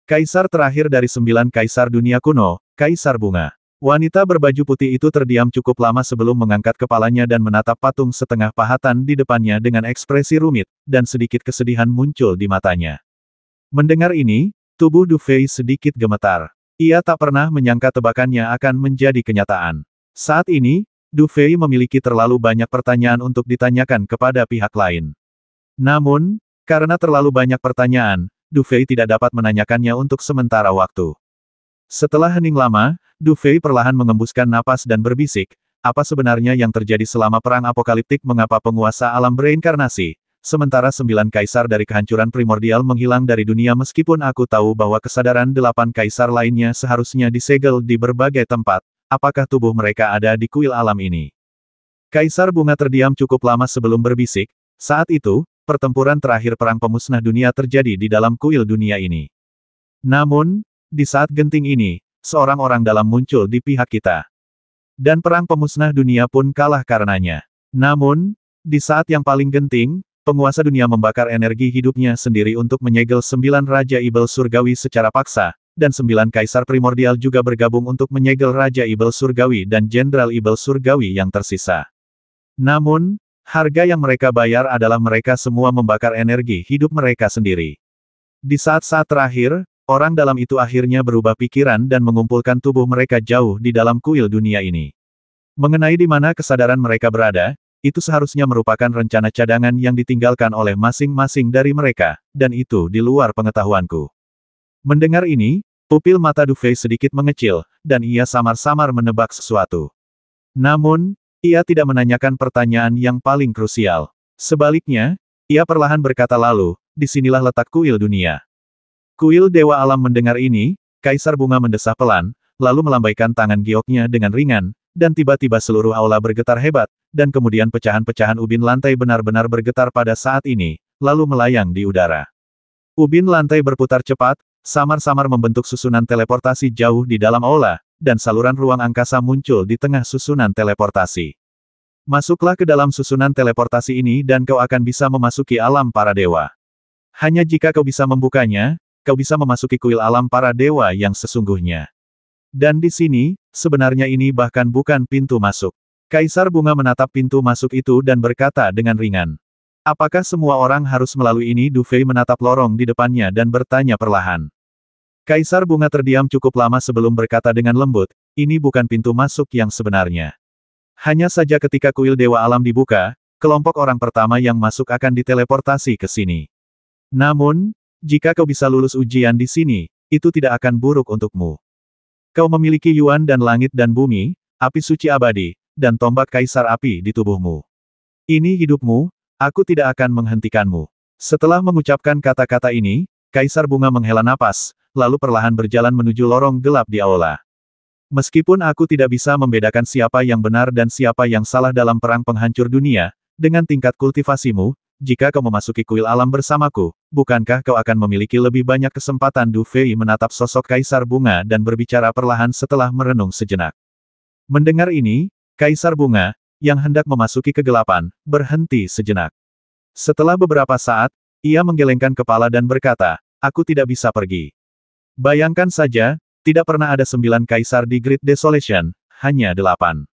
Kaisar terakhir dari 9 kaisar dunia kuno, Kaisar Bunga. Wanita berbaju putih itu terdiam cukup lama sebelum mengangkat kepalanya dan menatap patung setengah pahatan di depannya dengan ekspresi rumit, dan sedikit kesedihan muncul di matanya. Mendengar ini, tubuh Du Fei sedikit gemetar. Ia tak pernah menyangka tebakannya akan menjadi kenyataan. Saat ini, Du Fei memiliki terlalu banyak pertanyaan untuk ditanyakan kepada pihak lain. Namun, karena terlalu banyak pertanyaan, Du Fei tidak dapat menanyakannya untuk sementara waktu. Setelah hening lama, Du Fei perlahan mengembuskan napas dan berbisik, apa sebenarnya yang terjadi selama perang apokaliptik, mengapa penguasa alam bereinkarnasi, sementara 9 kaisar dari kehancuran primordial menghilang dari dunia meskipun aku tahu bahwa kesadaran 8 kaisar lainnya seharusnya disegel di berbagai tempat, apakah tubuh mereka ada di kuil alam ini? Kaisar Bunga terdiam cukup lama sebelum berbisik, saat itu, pertempuran terakhir perang pemusnah dunia terjadi di dalam kuil dunia ini. Namun, di saat genting ini, seorang orang dalam muncul di pihak kita. Dan perang pemusnah dunia pun kalah karenanya. Namun, di saat yang paling genting, penguasa dunia membakar energi hidupnya sendiri untuk menyegel 9 Raja Ibel Surgawi secara paksa, dan 9 Kaisar Primordial juga bergabung untuk menyegel Raja Ibel Surgawi dan Jenderal Ibel Surgawi yang tersisa. Namun, harga yang mereka bayar adalah mereka semua membakar energi hidup mereka sendiri. Di saat-saat terakhir, orang dalam itu akhirnya berubah pikiran dan mengumpulkan tubuh mereka jauh di dalam kuil dunia ini. Mengenai di mana kesadaran mereka berada, itu seharusnya merupakan rencana cadangan yang ditinggalkan oleh masing-masing dari mereka, dan itu di luar pengetahuanku. Mendengar ini, pupil mata Du Fei sedikit mengecil, dan ia samar-samar menebak sesuatu. Namun, ia tidak menanyakan pertanyaan yang paling krusial. Sebaliknya, ia perlahan berkata, lalu, disinilah letak kuil dunia. Kuil Dewa Alam. Mendengar ini, Kaisar Bunga mendesah pelan, lalu melambaikan tangan gioknya dengan ringan, dan tiba-tiba seluruh aula bergetar hebat, dan kemudian pecahan-pecahan ubin lantai benar-benar bergetar pada saat ini, lalu melayang di udara. Ubin lantai berputar cepat, samar-samar membentuk susunan teleportasi jauh di dalam aula, dan saluran ruang angkasa muncul di tengah susunan teleportasi. Masuklah ke dalam susunan teleportasi ini dan kau akan bisa memasuki alam para dewa. Hanya jika kau bisa membukanya, kau bisa memasuki kuil alam para dewa yang sesungguhnya. Dan di sini, sebenarnya ini bahkan bukan pintu masuk. Kaisar Bunga menatap pintu masuk itu dan berkata dengan ringan. Apakah semua orang harus melalui ini? Du Fei menatap lorong di depannya dan bertanya perlahan. Kaisar Bunga terdiam cukup lama sebelum berkata dengan lembut, ini bukan pintu masuk yang sebenarnya. Hanya saja ketika kuil Dewa Alam dibuka, kelompok orang pertama yang masuk akan diteleportasi ke sini. Namun, jika kau bisa lulus ujian di sini, itu tidak akan buruk untukmu. Kau memiliki Yuan dan langit dan bumi, api suci abadi, dan tombak Kaisar Api di tubuhmu. Ini hidupmu, aku tidak akan menghentikanmu. Setelah mengucapkan kata-kata ini, Kaisar Bunga menghela napas, lalu perlahan berjalan menuju lorong gelap di aula. Meskipun aku tidak bisa membedakan siapa yang benar dan siapa yang salah dalam perang penghancur dunia, dengan tingkat kultivasimu, jika kau memasuki kuil alam bersamaku, bukankah kau akan memiliki lebih banyak kesempatan? Du Fei menatap sosok Kaisar Bunga dan berbicara perlahan setelah merenung sejenak. Mendengar ini, Kaisar Bunga, yang hendak memasuki kegelapan, berhenti sejenak. Setelah beberapa saat, ia menggelengkan kepala dan berkata, aku tidak bisa pergi. Bayangkan saja, tidak pernah ada 9 kaisar di Great Desolation, hanya 8.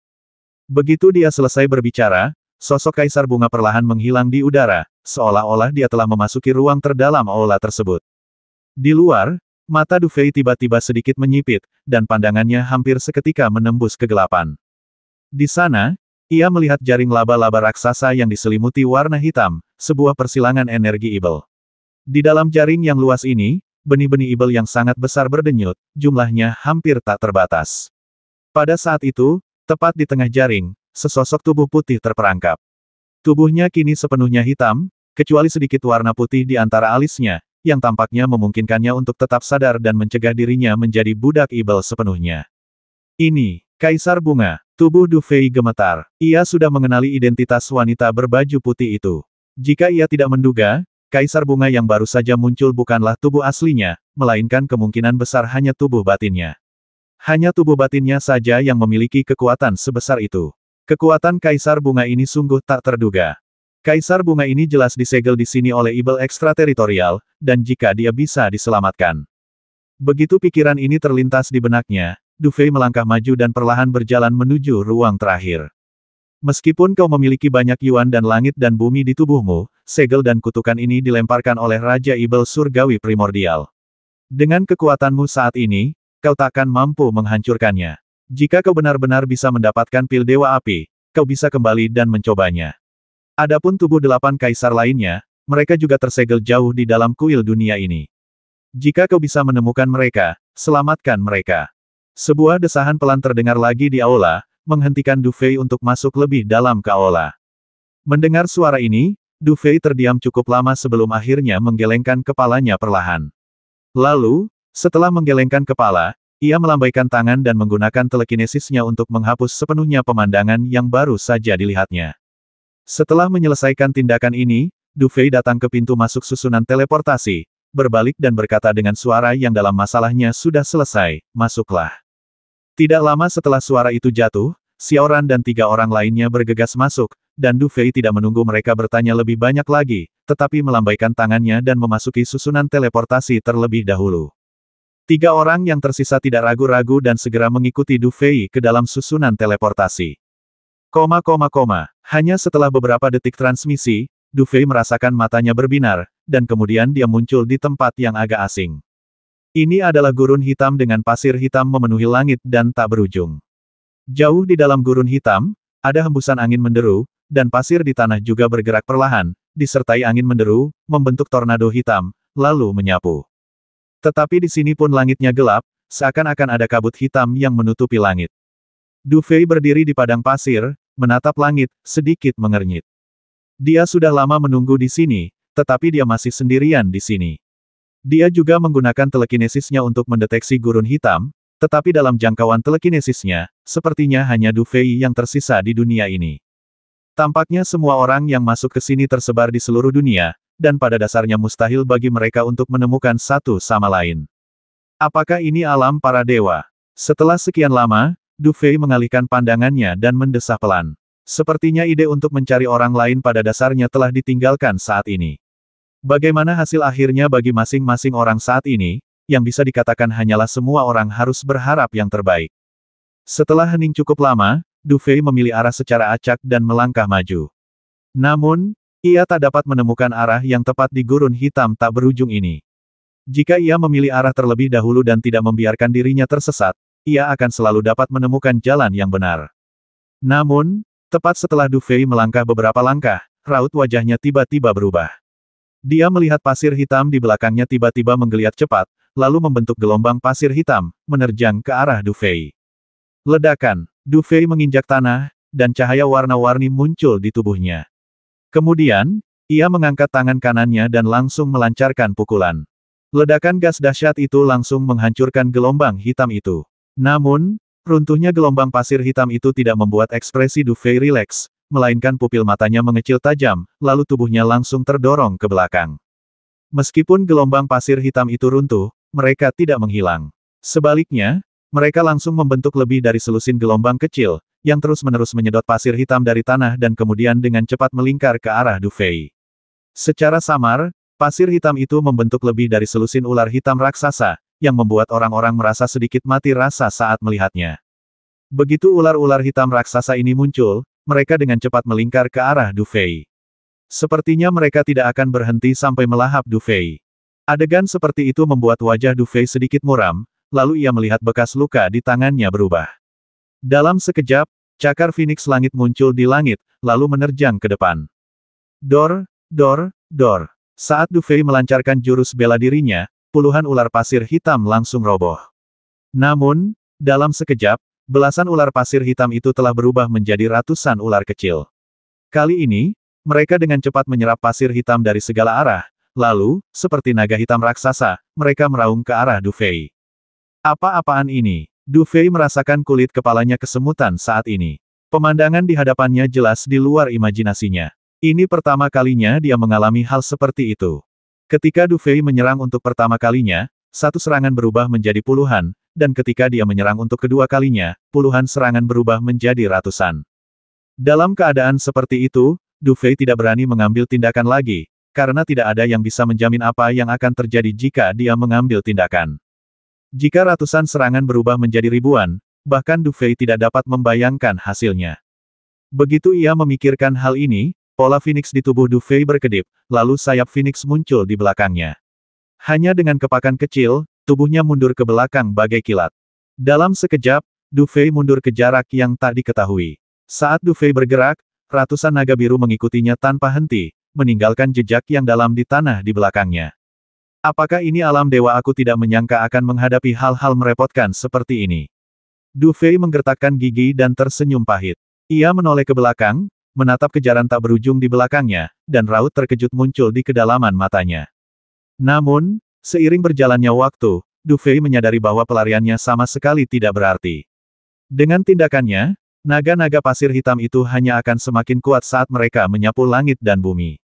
Begitu dia selesai berbicara, sosok Kaisar Bunga perlahan menghilang di udara, seolah-olah dia telah memasuki ruang terdalam aula tersebut. Di luar, mata Du Fei tiba-tiba sedikit menyipit, dan pandangannya hampir seketika menembus kegelapan. Di sana, ia melihat jaring laba-laba raksasa yang diselimuti warna hitam, sebuah persilangan energi ibel. Di dalam jaring yang luas ini, benih-benih ibel yang sangat besar berdenyut, jumlahnya hampir tak terbatas. Pada saat itu, tepat di tengah jaring, sesosok tubuh putih terperangkap. Tubuhnya kini sepenuhnya hitam, kecuali sedikit warna putih di antara alisnya, yang tampaknya memungkinkannya untuk tetap sadar dan mencegah dirinya menjadi budak ibel sepenuhnya. Ini, Kaisar Bunga. Tubuh Du Fei gemetar. Ia sudah mengenali identitas wanita berbaju putih itu. Jika ia tidak menduga, Kaisar Bunga yang baru saja muncul bukanlah tubuh aslinya, melainkan kemungkinan besar hanya tubuh batinnya. Hanya tubuh batinnya saja yang memiliki kekuatan sebesar itu. Kekuatan Kaisar Bunga ini sungguh tak terduga. Kaisar Bunga ini jelas disegel di sini oleh ibel ekstrateritorial, dan jika dia bisa diselamatkan. Begitu pikiran ini terlintas di benaknya, Du Fei melangkah maju dan perlahan berjalan menuju ruang terakhir. Meskipun kau memiliki banyak yuan dan langit dan bumi di tubuhmu, segel dan kutukan ini dilemparkan oleh Raja Ibel Surgawi Primordial. Dengan kekuatanmu saat ini, kau takkan mampu menghancurkannya. Jika kau benar-benar bisa mendapatkan pil Dewa Api, kau bisa kembali dan mencobanya. Adapun tubuh 8 kaisar lainnya, mereka juga tersegel jauh di dalam kuil dunia ini. Jika kau bisa menemukan mereka, selamatkan mereka. Sebuah desahan pelan terdengar lagi di aula, menghentikan Du Fei untuk masuk lebih dalam ke aula. Mendengar suara ini, Du Fei terdiam cukup lama sebelum akhirnya menggelengkan kepalanya perlahan. Lalu, setelah menggelengkan kepala, ia melambaikan tangan dan menggunakan telekinesisnya untuk menghapus sepenuhnya pemandangan yang baru saja dilihatnya. Setelah menyelesaikan tindakan ini, Du Fei datang ke pintu masuk susunan teleportasi, berbalik dan berkata dengan suara yang dalam masalahnya sudah selesai, masuklah. Tidak lama setelah suara itu jatuh, Xiaoran dan 3 orang lainnya bergegas masuk, dan Du Fei tidak menunggu mereka bertanya lebih banyak lagi, tetapi melambaikan tangannya dan memasuki susunan teleportasi terlebih dahulu. 3 orang yang tersisa tidak ragu-ragu dan segera mengikuti Du Fei ke dalam susunan teleportasi. Hanya setelah beberapa detik transmisi, Du Fei merasakan matanya berbinar, dan kemudian dia muncul di tempat yang agak asing. Ini adalah gurun hitam dengan pasir hitam memenuhi langit dan tak berujung. Jauh di dalam gurun hitam, ada hembusan angin menderu, dan pasir di tanah juga bergerak perlahan, disertai angin menderu, membentuk tornado hitam, lalu menyapu. Tetapi di sini pun langitnya gelap, seakan-akan ada kabut hitam yang menutupi langit. Du Fei berdiri di padang pasir, menatap langit, sedikit mengernyit. Dia sudah lama menunggu di sini, tetapi dia masih sendirian di sini. Dia juga menggunakan telekinesisnya untuk mendeteksi gurun hitam, tetapi dalam jangkauan telekinesisnya, sepertinya hanya Du Fei yang tersisa di dunia ini. Tampaknya semua orang yang masuk ke sini tersebar di seluruh dunia, dan pada dasarnya mustahil bagi mereka untuk menemukan satu sama lain. Apakah ini alam para dewa? Setelah sekian lama, Du Fei mengalihkan pandangannya dan mendesah pelan. Sepertinya ide untuk mencari orang lain pada dasarnya telah ditinggalkan saat ini. Bagaimana hasil akhirnya bagi masing-masing orang saat ini, yang bisa dikatakan hanyalah semua orang harus berharap yang terbaik. Setelah hening cukup lama, Du Fei memilih arah secara acak dan melangkah maju. Namun, ia tak dapat menemukan arah yang tepat di gurun hitam tak berujung ini. Jika ia memilih arah terlebih dahulu dan tidak membiarkan dirinya tersesat, ia akan selalu dapat menemukan jalan yang benar. Namun, tepat setelah Du Fei melangkah beberapa langkah, raut wajahnya tiba-tiba berubah. Dia melihat pasir hitam di belakangnya tiba-tiba menggeliat cepat, lalu membentuk gelombang pasir hitam, menerjang ke arah Du Fei. Ledakan, Du Fei menginjak tanah, dan cahaya warna-warni muncul di tubuhnya. Kemudian, ia mengangkat tangan kanannya dan langsung melancarkan pukulan. Ledakan gas dahsyat itu langsung menghancurkan gelombang hitam itu. Namun, runtuhnya gelombang pasir hitam itu tidak membuat ekspresi Du Fei rileks, melainkan pupil matanya mengecil tajam, lalu tubuhnya langsung terdorong ke belakang. Meskipun gelombang pasir hitam itu runtuh, mereka tidak menghilang. Sebaliknya, mereka langsung membentuk lebih dari selusin gelombang kecil, yang terus-menerus menyedot pasir hitam dari tanah dan kemudian dengan cepat melingkar ke arah Du Fei. Secara samar, pasir hitam itu membentuk lebih dari selusin ular hitam raksasa, yang membuat orang-orang merasa sedikit mati rasa saat melihatnya. Begitu ular-ular hitam raksasa ini muncul, mereka dengan cepat melingkar ke arah Du Fei. Sepertinya mereka tidak akan berhenti sampai melahap Du Fei. Adegan seperti itu membuat wajah Du Fei sedikit muram, lalu ia melihat bekas luka di tangannya berubah. Dalam sekejap, cakar Phoenix langit muncul di langit, lalu menerjang ke depan. Dor. Saat Du Fei melancarkan jurus bela dirinya, puluhan ular pasir hitam langsung roboh. Namun, dalam sekejap, belasan ular pasir hitam itu telah berubah menjadi ratusan ular kecil. Kali ini, mereka dengan cepat menyerap pasir hitam dari segala arah, lalu, seperti naga hitam raksasa, mereka meraung ke arah Du Fei. Apa-apaan ini? Du Fei merasakan kulit kepalanya kesemutan saat ini. Pemandangan di hadapannya jelas di luar imajinasinya. Ini pertama kalinya dia mengalami hal seperti itu. Ketika Du Fei menyerang untuk pertama kalinya, satu serangan berubah menjadi puluhan, dan ketika dia menyerang untuk kedua kalinya, puluhan serangan berubah menjadi ratusan. Dalam keadaan seperti itu, Du Fei tidak berani mengambil tindakan lagi, karena tidak ada yang bisa menjamin apa yang akan terjadi jika dia mengambil tindakan. Jika ratusan serangan berubah menjadi ribuan, bahkan Du Fei tidak dapat membayangkan hasilnya. Begitu ia memikirkan hal ini, pola Phoenix di tubuh Du Fei berkedip, lalu sayap Phoenix muncul di belakangnya. Hanya dengan kepakan kecil, tubuhnya mundur ke belakang bagai kilat. Dalam sekejap, Du Fei mundur ke jarak yang tak diketahui. Saat Du Fei bergerak, ratusan naga biru mengikutinya tanpa henti, meninggalkan jejak yang dalam di tanah di belakangnya. Apakah ini alam dewa? Aku tidak menyangka akan menghadapi hal-hal merepotkan seperti ini. Du Fei menggertakkan gigi dan tersenyum pahit. Ia menoleh ke belakang, menatap kejaran tak berujung di belakangnya, dan raut terkejut muncul di kedalaman matanya. Namun, seiring berjalannya waktu, Du Fei menyadari bahwa pelariannya sama sekali tidak berarti. Dengan tindakannya, naga-naga pasir hitam itu hanya akan semakin kuat saat mereka menyapu langit dan bumi.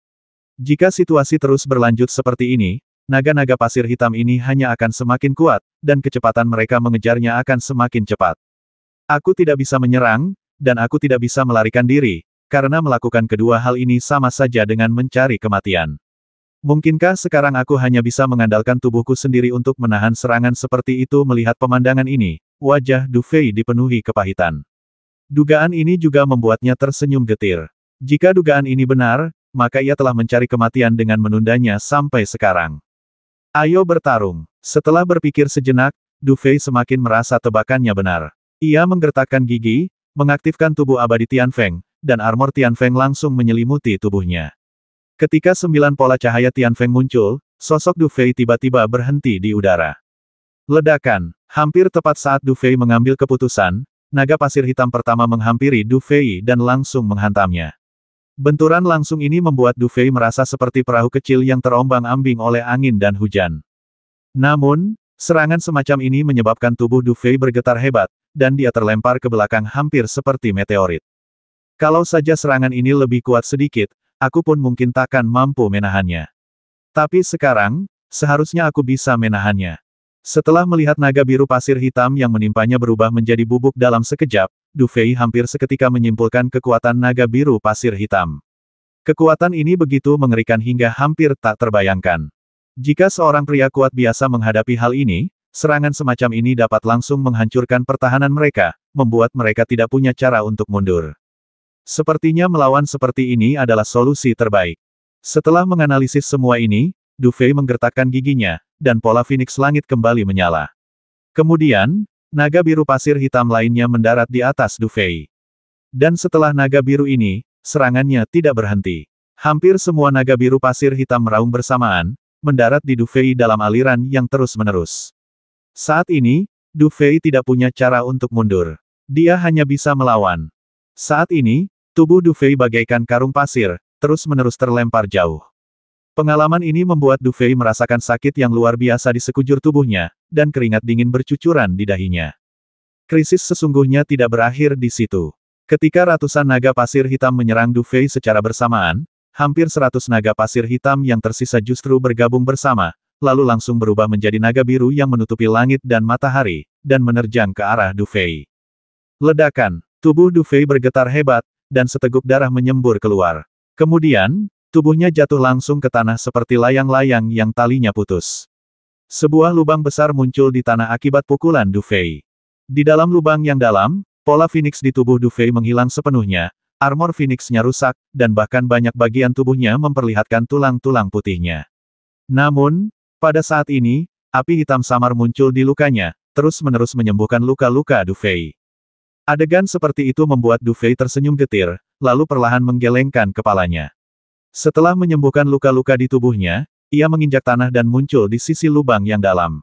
Jika situasi terus berlanjut seperti ini, naga-naga pasir hitam ini hanya akan semakin kuat, dan kecepatan mereka mengejarnya akan semakin cepat. Aku tidak bisa menyerang, dan aku tidak bisa melarikan diri, karena melakukan kedua hal ini sama saja dengan mencari kematian. Mungkinkah sekarang aku hanya bisa mengandalkan tubuhku sendiri untuk menahan serangan seperti itu? Melihat pemandangan ini, wajah Du Fei dipenuhi kepahitan. Dugaan ini juga membuatnya tersenyum getir. Jika dugaan ini benar, maka ia telah mencari kematian dengan menundanya sampai sekarang. Ayo bertarung. Setelah berpikir sejenak, Du Fei semakin merasa tebakannya benar. Ia menggertakkan gigi, mengaktifkan tubuh abadi Tianfeng, dan armor Tianfeng langsung menyelimuti tubuhnya. Ketika 9 pola cahaya Tianfeng muncul, sosok Du Fei tiba-tiba berhenti di udara. Ledakan. Hampir tepat saat Du Fei mengambil keputusan, naga pasir hitam pertama menghampiri Du Fei dan langsung menghantamnya. Benturan langsung ini membuat Du Fei merasa seperti perahu kecil yang terombang-ambing oleh angin dan hujan. Namun, serangan semacam ini menyebabkan tubuh Du Fei bergetar hebat, dan dia terlempar ke belakang hampir seperti meteorit. Kalau saja serangan ini lebih kuat sedikit, aku pun mungkin takkan mampu menahannya. Tapi sekarang, seharusnya aku bisa menahannya. Setelah melihat naga biru pasir hitam yang menimpanya berubah menjadi bubuk dalam sekejap, Du Fei hampir seketika menyimpulkan kekuatan naga biru pasir hitam. Kekuatan ini begitu mengerikan hingga hampir tak terbayangkan. Jika seorang pria kuat biasa menghadapi hal ini, serangan semacam ini dapat langsung menghancurkan pertahanan mereka, membuat mereka tidak punya cara untuk mundur. Sepertinya melawan seperti ini adalah solusi terbaik. Setelah menganalisis semua ini, Du Fei menggertakkan giginya, dan pola Phoenix langit kembali menyala. Kemudian, naga biru pasir hitam lainnya mendarat di atas Du Fei. Dan setelah naga biru ini, serangannya tidak berhenti. Hampir semua naga biru pasir hitam meraung bersamaan, mendarat di Du Fei dalam aliran yang terus-menerus. Saat ini, Du Fei tidak punya cara untuk mundur. Dia hanya bisa melawan. Saat ini, tubuh Du Fei bagaikan karung pasir, terus-menerus terlempar jauh. Pengalaman ini membuat Du Fei merasakan sakit yang luar biasa di sekujur tubuhnya, dan keringat dingin bercucuran di dahinya. Krisis sesungguhnya tidak berakhir di situ. Ketika ratusan naga pasir hitam menyerang Du Fei secara bersamaan, hampir 100 naga pasir hitam yang tersisa justru bergabung bersama, lalu langsung berubah menjadi naga biru yang menutupi langit dan matahari, dan menerjang ke arah Du Fei. Ledakan. Tubuh Du Fei bergetar hebat, dan seteguk darah menyembur keluar. Kemudian, tubuhnya jatuh langsung ke tanah seperti layang-layang yang talinya putus. Sebuah lubang besar muncul di tanah akibat pukulan Du Fei. Di dalam lubang yang dalam, pola Phoenix di tubuh Du Fei menghilang sepenuhnya, armor Phoenix-nya rusak, dan bahkan banyak bagian tubuhnya memperlihatkan tulang-tulang putihnya. Namun, pada saat ini, api hitam samar muncul di lukanya, terus-menerus menyembuhkan luka-luka Du Fei. Adegan seperti itu membuat Du Fei tersenyum getir, lalu perlahan menggelengkan kepalanya. Setelah menyembuhkan luka-luka di tubuhnya, ia menginjak tanah dan muncul di sisi lubang yang dalam.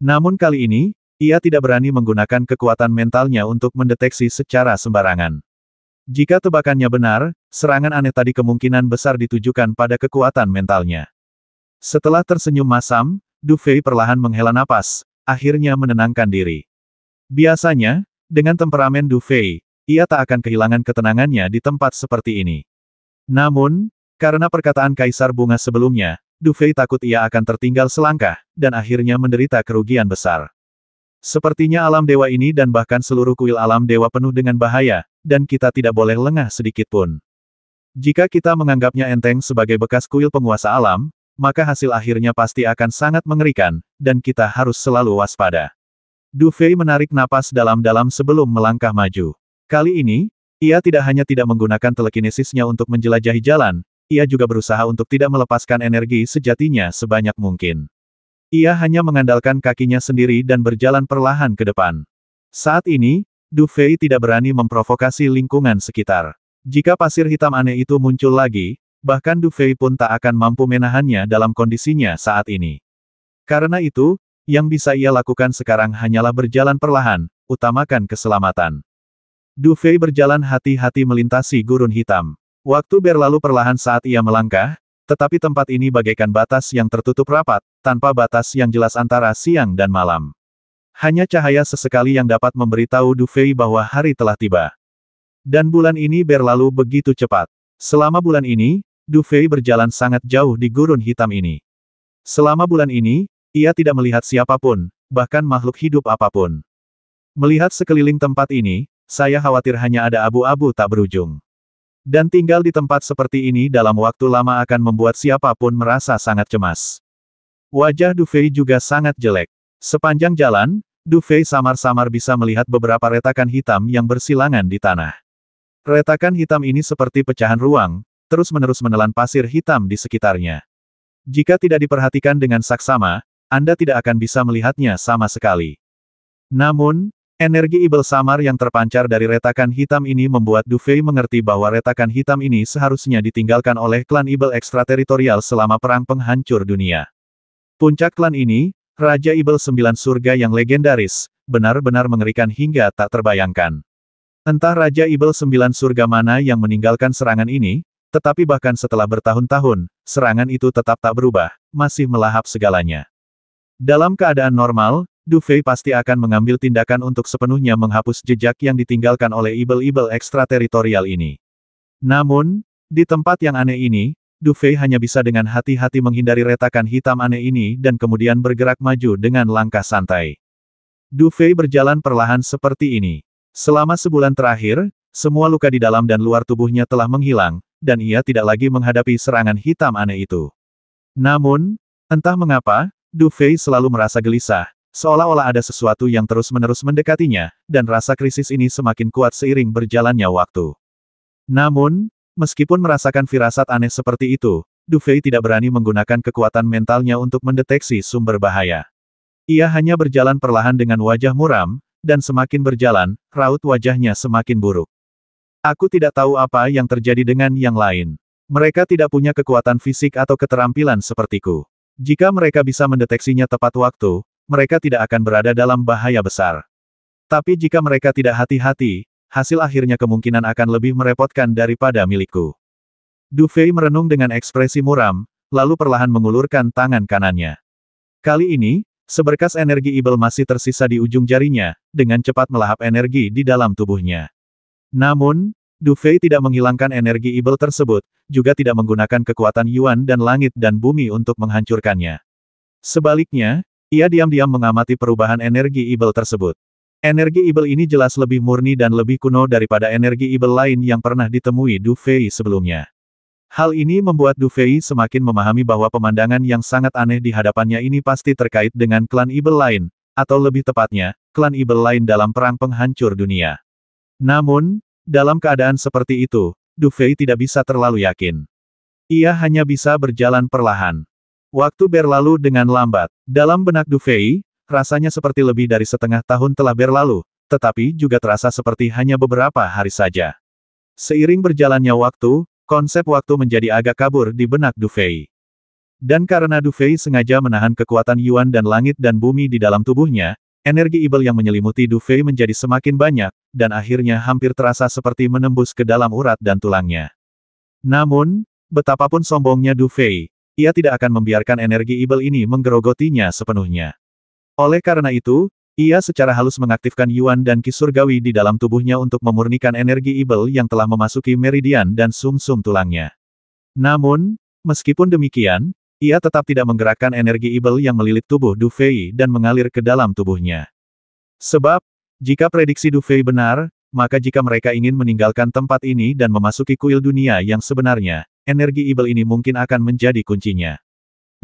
Namun kali ini, ia tidak berani menggunakan kekuatan mentalnya untuk mendeteksi secara sembarangan. Jika tebakannya benar, serangan aneh tadi kemungkinan besar ditujukan pada kekuatan mentalnya. Setelah tersenyum masam, Du Fei perlahan menghela napas, akhirnya menenangkan diri. Biasanya, dengan temperamen Du Fei, ia tak akan kehilangan ketenangannya di tempat seperti ini. Namun, karena perkataan Kaisar Bunga sebelumnya, Du Fei takut ia akan tertinggal selangkah, dan akhirnya menderita kerugian besar. Sepertinya alam dewa ini dan bahkan seluruh kuil alam dewa penuh dengan bahaya, dan kita tidak boleh lengah sedikit pun. Jika kita menganggapnya enteng sebagai bekas kuil penguasa alam, maka hasil akhirnya pasti akan sangat mengerikan, dan kita harus selalu waspada. Du Fei menarik napas dalam-dalam sebelum melangkah maju. Kali ini, ia tidak hanya tidak menggunakan telekinesisnya untuk menjelajahi jalan, ia juga berusaha untuk tidak melepaskan energi sejatinya sebanyak mungkin. Ia hanya mengandalkan kakinya sendiri dan berjalan perlahan ke depan. Saat ini, Du Fei tidak berani memprovokasi lingkungan sekitar. Jika pasir hitam aneh itu muncul lagi, bahkan Du Fei pun tak akan mampu menahannya dalam kondisinya saat ini. Karena itu, yang bisa ia lakukan sekarang hanyalah berjalan perlahan, utamakan keselamatan. Du Fei berjalan hati-hati melintasi gurun hitam. Waktu berlalu perlahan saat ia melangkah, tetapi tempat ini bagaikan batas yang tertutup rapat, tanpa batas yang jelas antara siang dan malam. Hanya cahaya sesekali yang dapat memberitahu Du Fei bahwa hari telah tiba. Dan bulan ini berlalu begitu cepat. Selama bulan ini, Du Fei berjalan sangat jauh di gurun hitam ini. Selama bulan ini, ia tidak melihat siapapun, bahkan makhluk hidup apapun. Melihat sekeliling tempat ini, saya khawatir hanya ada abu-abu tak berujung. Dan tinggal di tempat seperti ini dalam waktu lama akan membuat siapapun merasa sangat cemas. Wajah Du Fei juga sangat jelek. Sepanjang jalan, Du Fei samar-samar bisa melihat beberapa retakan hitam yang bersilangan di tanah. Retakan hitam ini seperti pecahan ruang, terus-menerus menelan pasir hitam di sekitarnya. Jika tidak diperhatikan dengan saksama, Anda tidak akan bisa melihatnya sama sekali. Namun, energi ibel samar yang terpancar dari retakan hitam ini membuat Du Fei mengerti bahwa retakan hitam ini seharusnya ditinggalkan oleh klan ibel ekstrateritorial selama perang penghancur dunia. Puncak klan ini, Raja Ibel 9 Surga yang legendaris, benar-benar mengerikan hingga tak terbayangkan. Entah Raja Ibel 9 Surga mana yang meninggalkan serangan ini, tetapi bahkan setelah bertahun-tahun, serangan itu tetap tak berubah, masih melahap segalanya. Dalam keadaan normal, Du Fei pasti akan mengambil tindakan untuk sepenuhnya menghapus jejak yang ditinggalkan oleh ibel-ibel ekstrateritorial ini. Namun, di tempat yang aneh ini, Du Fei hanya bisa dengan hati-hati menghindari retakan hitam aneh ini dan kemudian bergerak maju dengan langkah santai. Du Fei berjalan perlahan seperti ini. Selama sebulan terakhir, semua luka di dalam dan luar tubuhnya telah menghilang, dan ia tidak lagi menghadapi serangan hitam aneh itu. Namun, entah mengapa, Du Fei selalu merasa gelisah, seolah-olah ada sesuatu yang terus-menerus mendekatinya, dan rasa krisis ini semakin kuat seiring berjalannya waktu. Namun, meskipun merasakan firasat aneh seperti itu, Du Fei tidak berani menggunakan kekuatan mentalnya untuk mendeteksi sumber bahaya. Ia hanya berjalan perlahan dengan wajah muram, dan semakin berjalan, raut wajahnya semakin buruk. Aku tidak tahu apa yang terjadi dengan yang lain. Mereka tidak punya kekuatan fisik atau keterampilan sepertiku. Jika mereka bisa mendeteksinya tepat waktu, mereka tidak akan berada dalam bahaya besar. Tapi jika mereka tidak hati-hati, hasil akhirnya kemungkinan akan lebih merepotkan daripada milikku. Du Fei merenung dengan ekspresi muram, lalu perlahan mengulurkan tangan kanannya. Kali ini, seberkas energi ibel masih tersisa di ujung jarinya, dengan cepat melahap energi di dalam tubuhnya. Namun, Du Fei tidak menghilangkan energi ibel tersebut, juga tidak menggunakan kekuatan Yuan dan langit dan bumi untuk menghancurkannya. Sebaliknya, ia diam-diam mengamati perubahan energi ibel tersebut. Energi ibel ini jelas lebih murni dan lebih kuno daripada energi ibel lain yang pernah ditemui Du Fei sebelumnya. Hal ini membuat Du Fei semakin memahami bahwa pemandangan yang sangat aneh di hadapannya ini pasti terkait dengan klan ibel lain, atau lebih tepatnya, klan ibel lain dalam perang penghancur dunia. Namun, dalam keadaan seperti itu, Du Fei tidak bisa terlalu yakin. Ia hanya bisa berjalan perlahan. Waktu berlalu dengan lambat. Dalam benak Du Fei, rasanya seperti lebih dari setengah tahun telah berlalu, tetapi juga terasa seperti hanya beberapa hari saja. Seiring berjalannya waktu, konsep waktu menjadi agak kabur di benak Du Fei. Dan karena Du Fei sengaja menahan kekuatan Yuan dan langit dan bumi di dalam tubuhnya, energi ibel yang menyelimuti Du Fei menjadi semakin banyak, dan akhirnya hampir terasa seperti menembus ke dalam urat dan tulangnya. Namun, betapapun sombongnya Du Fei, ia tidak akan membiarkan energi ibel ini menggerogotinya sepenuhnya. Oleh karena itu, ia secara halus mengaktifkan Yuan dan Ki Surgawi di dalam tubuhnya untuk memurnikan energi ibel yang telah memasuki meridian dan sumsum tulangnya. Namun, meskipun demikian, ia tetap tidak menggerakkan energi ibel yang melilit tubuh Du Fei dan mengalir ke dalam tubuhnya. Sebab, jika prediksi Du Fei benar, maka jika mereka ingin meninggalkan tempat ini dan memasuki kuil dunia yang sebenarnya, energi ibel ini mungkin akan menjadi kuncinya.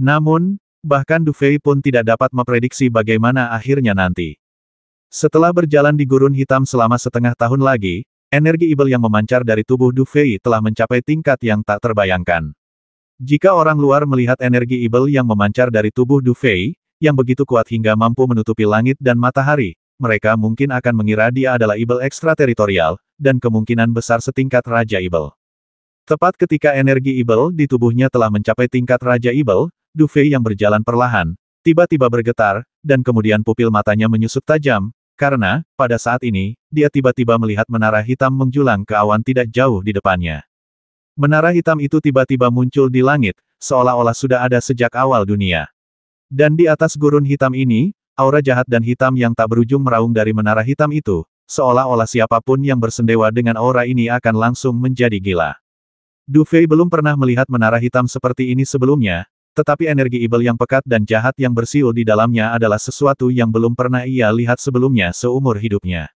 Namun, bahkan Du Fei pun tidak dapat memprediksi bagaimana akhirnya nanti. Setelah berjalan di gurun hitam selama setengah tahun lagi, energi ibel yang memancar dari tubuh Du Fei telah mencapai tingkat yang tak terbayangkan. Jika orang luar melihat energi ibel yang memancar dari tubuh Du Fei, yang begitu kuat hingga mampu menutupi langit dan matahari, mereka mungkin akan mengira dia adalah ibel ekstrateritorial, dan kemungkinan besar setingkat Raja Ibel. Tepat ketika energi ibel di tubuhnya telah mencapai tingkat Raja Ibel, Du Fei yang berjalan perlahan, tiba-tiba bergetar, dan kemudian pupil matanya menyusut tajam, karena, pada saat ini, dia tiba-tiba melihat menara hitam menjulang ke awan tidak jauh di depannya. Menara hitam itu tiba-tiba muncul di langit, seolah-olah sudah ada sejak awal dunia. Dan di atas gurun hitam ini, aura jahat dan hitam yang tak berujung meraung dari menara hitam itu, seolah-olah siapapun yang bersendewa dengan aura ini akan langsung menjadi gila. Du Fei belum pernah melihat menara hitam seperti ini sebelumnya, tetapi energi ibel yang pekat dan jahat yang bersiul di dalamnya adalah sesuatu yang belum pernah ia lihat sebelumnya seumur hidupnya.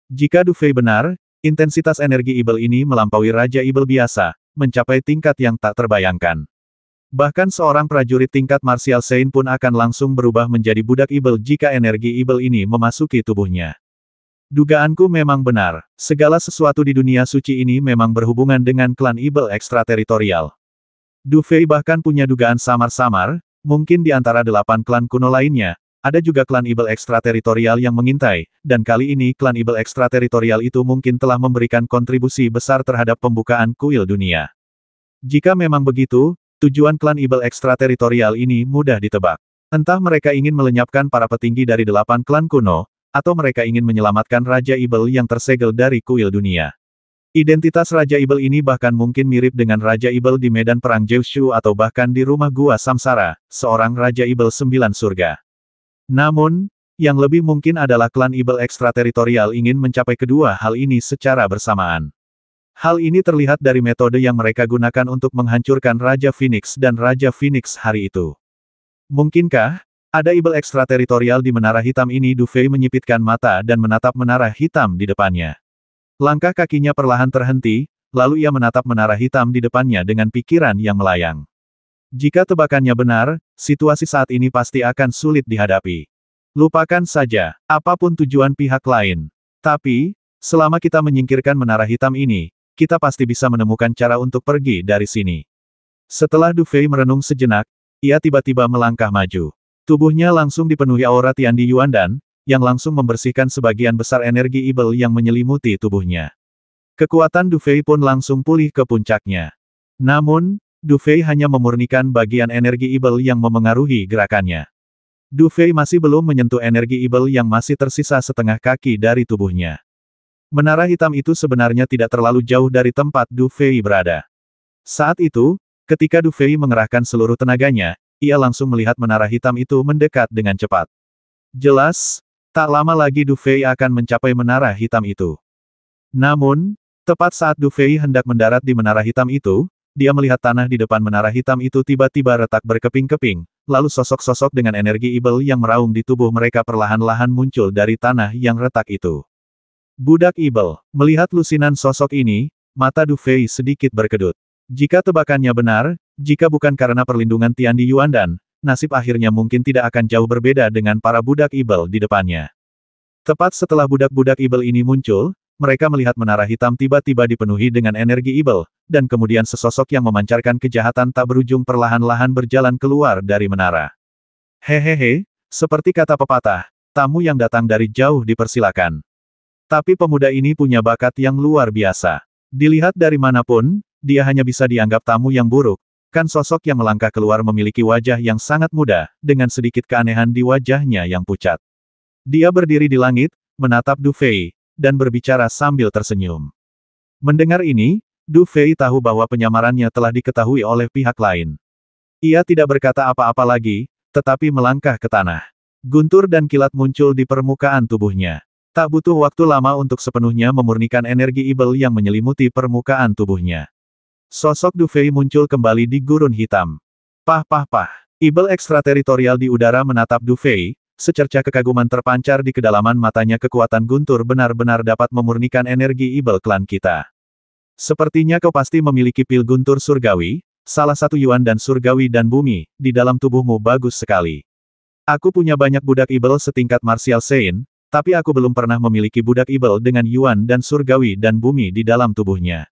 Jika Du Fei benar, intensitas energi ibel ini melampaui Raja Ibel biasa, mencapai tingkat yang tak terbayangkan. Bahkan seorang prajurit tingkat Martial Saint pun akan langsung berubah menjadi budak ibel jika energi ibel ini memasuki tubuhnya. Dugaanku memang benar, segala sesuatu di dunia suci ini memang berhubungan dengan klan ibel ekstrateritorial. Du Fei bahkan punya dugaan samar-samar, mungkin di antara 8 klan kuno lainnya, ada juga klan ibel ekstrateritorial yang mengintai, dan kali ini klan ibel ekstrateritorial itu mungkin telah memberikan kontribusi besar terhadap pembukaan kuil dunia. Jika memang begitu, tujuan klan ibel ekstrateritorial ini mudah ditebak. Entah mereka ingin melenyapkan para petinggi dari 8 klan kuno, atau mereka ingin menyelamatkan Raja Ibel yang tersegel dari kuil dunia. Identitas Raja Ibel ini bahkan mungkin mirip dengan Raja Ibel di medan perang Zeushu atau bahkan di rumah gua Samsara, seorang Raja Ibel 9 surga. Namun, yang lebih mungkin adalah klan ibel ekstrateritorial ingin mencapai kedua hal ini secara bersamaan. Hal ini terlihat dari metode yang mereka gunakan untuk menghancurkan Raja Phoenix dan Raja Phoenix hari itu. Mungkinkah ada ibel ekstrateritorial di menara hitam ini? Du Fei menyipitkan mata dan menatap menara hitam di depannya. Langkah kakinya perlahan terhenti, lalu ia menatap menara hitam di depannya dengan pikiran yang melayang. Jika tebakannya benar, situasi saat ini pasti akan sulit dihadapi. Lupakan saja, apapun tujuan pihak lain. Tapi, selama kita menyingkirkan menara hitam ini, kita pasti bisa menemukan cara untuk pergi dari sini. Setelah Du Fei merenung sejenak, ia tiba-tiba melangkah maju. Tubuhnya langsung dipenuhi aura Tiandi Yuandan, yang langsung membersihkan sebagian besar energi ibel yang menyelimuti tubuhnya. Kekuatan Du Fei pun langsung pulih ke puncaknya. Namun, Du Fei hanya memurnikan bagian energi ibel yang memengaruhi gerakannya. Du Fei masih belum menyentuh energi ibel yang masih tersisa setengah kaki dari tubuhnya. Menara hitam itu sebenarnya tidak terlalu jauh dari tempat Du Fei berada. Saat itu, ketika Du Fei mengerahkan seluruh tenaganya, ia langsung melihat menara hitam itu mendekat dengan cepat. Jelas, tak lama lagi Du Fei akan mencapai menara hitam itu. Namun, tepat saat Du Fei hendak mendarat di menara hitam itu, dia melihat tanah di depan menara hitam itu tiba-tiba retak berkeping-keping, lalu sosok-sosok dengan energi ibel yang meraung di tubuh mereka perlahan-lahan muncul dari tanah yang retak itu. Budak ibel, melihat lusinan sosok ini, mata Du Fei sedikit berkedut. Jika tebakannya benar, jika bukan karena perlindungan Tiandi Yuandan, nasib akhirnya mungkin tidak akan jauh berbeda dengan para budak ibel di depannya. Tepat setelah budak-budak ibel ini muncul, mereka melihat menara hitam tiba-tiba dipenuhi dengan energi ibel, dan kemudian sesosok yang memancarkan kejahatan tak berujung perlahan-lahan berjalan keluar dari menara. Hehehe, seperti kata pepatah, tamu yang datang dari jauh dipersilakan. Tapi pemuda ini punya bakat yang luar biasa. Dilihat dari manapun, dia hanya bisa dianggap tamu yang buruk. Kan sosok yang melangkah keluar memiliki wajah yang sangat muda, dengan sedikit keanehan di wajahnya yang pucat. Dia berdiri di langit, menatap Du Fei, dan berbicara sambil tersenyum. Mendengar ini, Du Fei tahu bahwa penyamarannya telah diketahui oleh pihak lain. Ia tidak berkata apa-apa lagi, tetapi melangkah ke tanah. Guntur dan kilat muncul di permukaan tubuhnya. Tak butuh waktu lama untuk sepenuhnya memurnikan energi ibel yang menyelimuti permukaan tubuhnya. Sosok Du Fei muncul kembali di gurun hitam. Pah pah pah. Ibel ekstrateritorial di udara menatap Du Fei, secercah kekaguman terpancar di kedalaman matanya. Kekuatan Guntur benar-benar dapat memurnikan energi ibel klan kita. Sepertinya kau pasti memiliki pil Guntur surgawi, salah satu Yuan dan surgawi dan bumi, di dalam tubuhmu bagus sekali. Aku punya banyak budak ibel setingkat Martial Saint, tapi aku belum pernah memiliki budak ibel dengan Yuan dan surgawi dan bumi di dalam tubuhnya.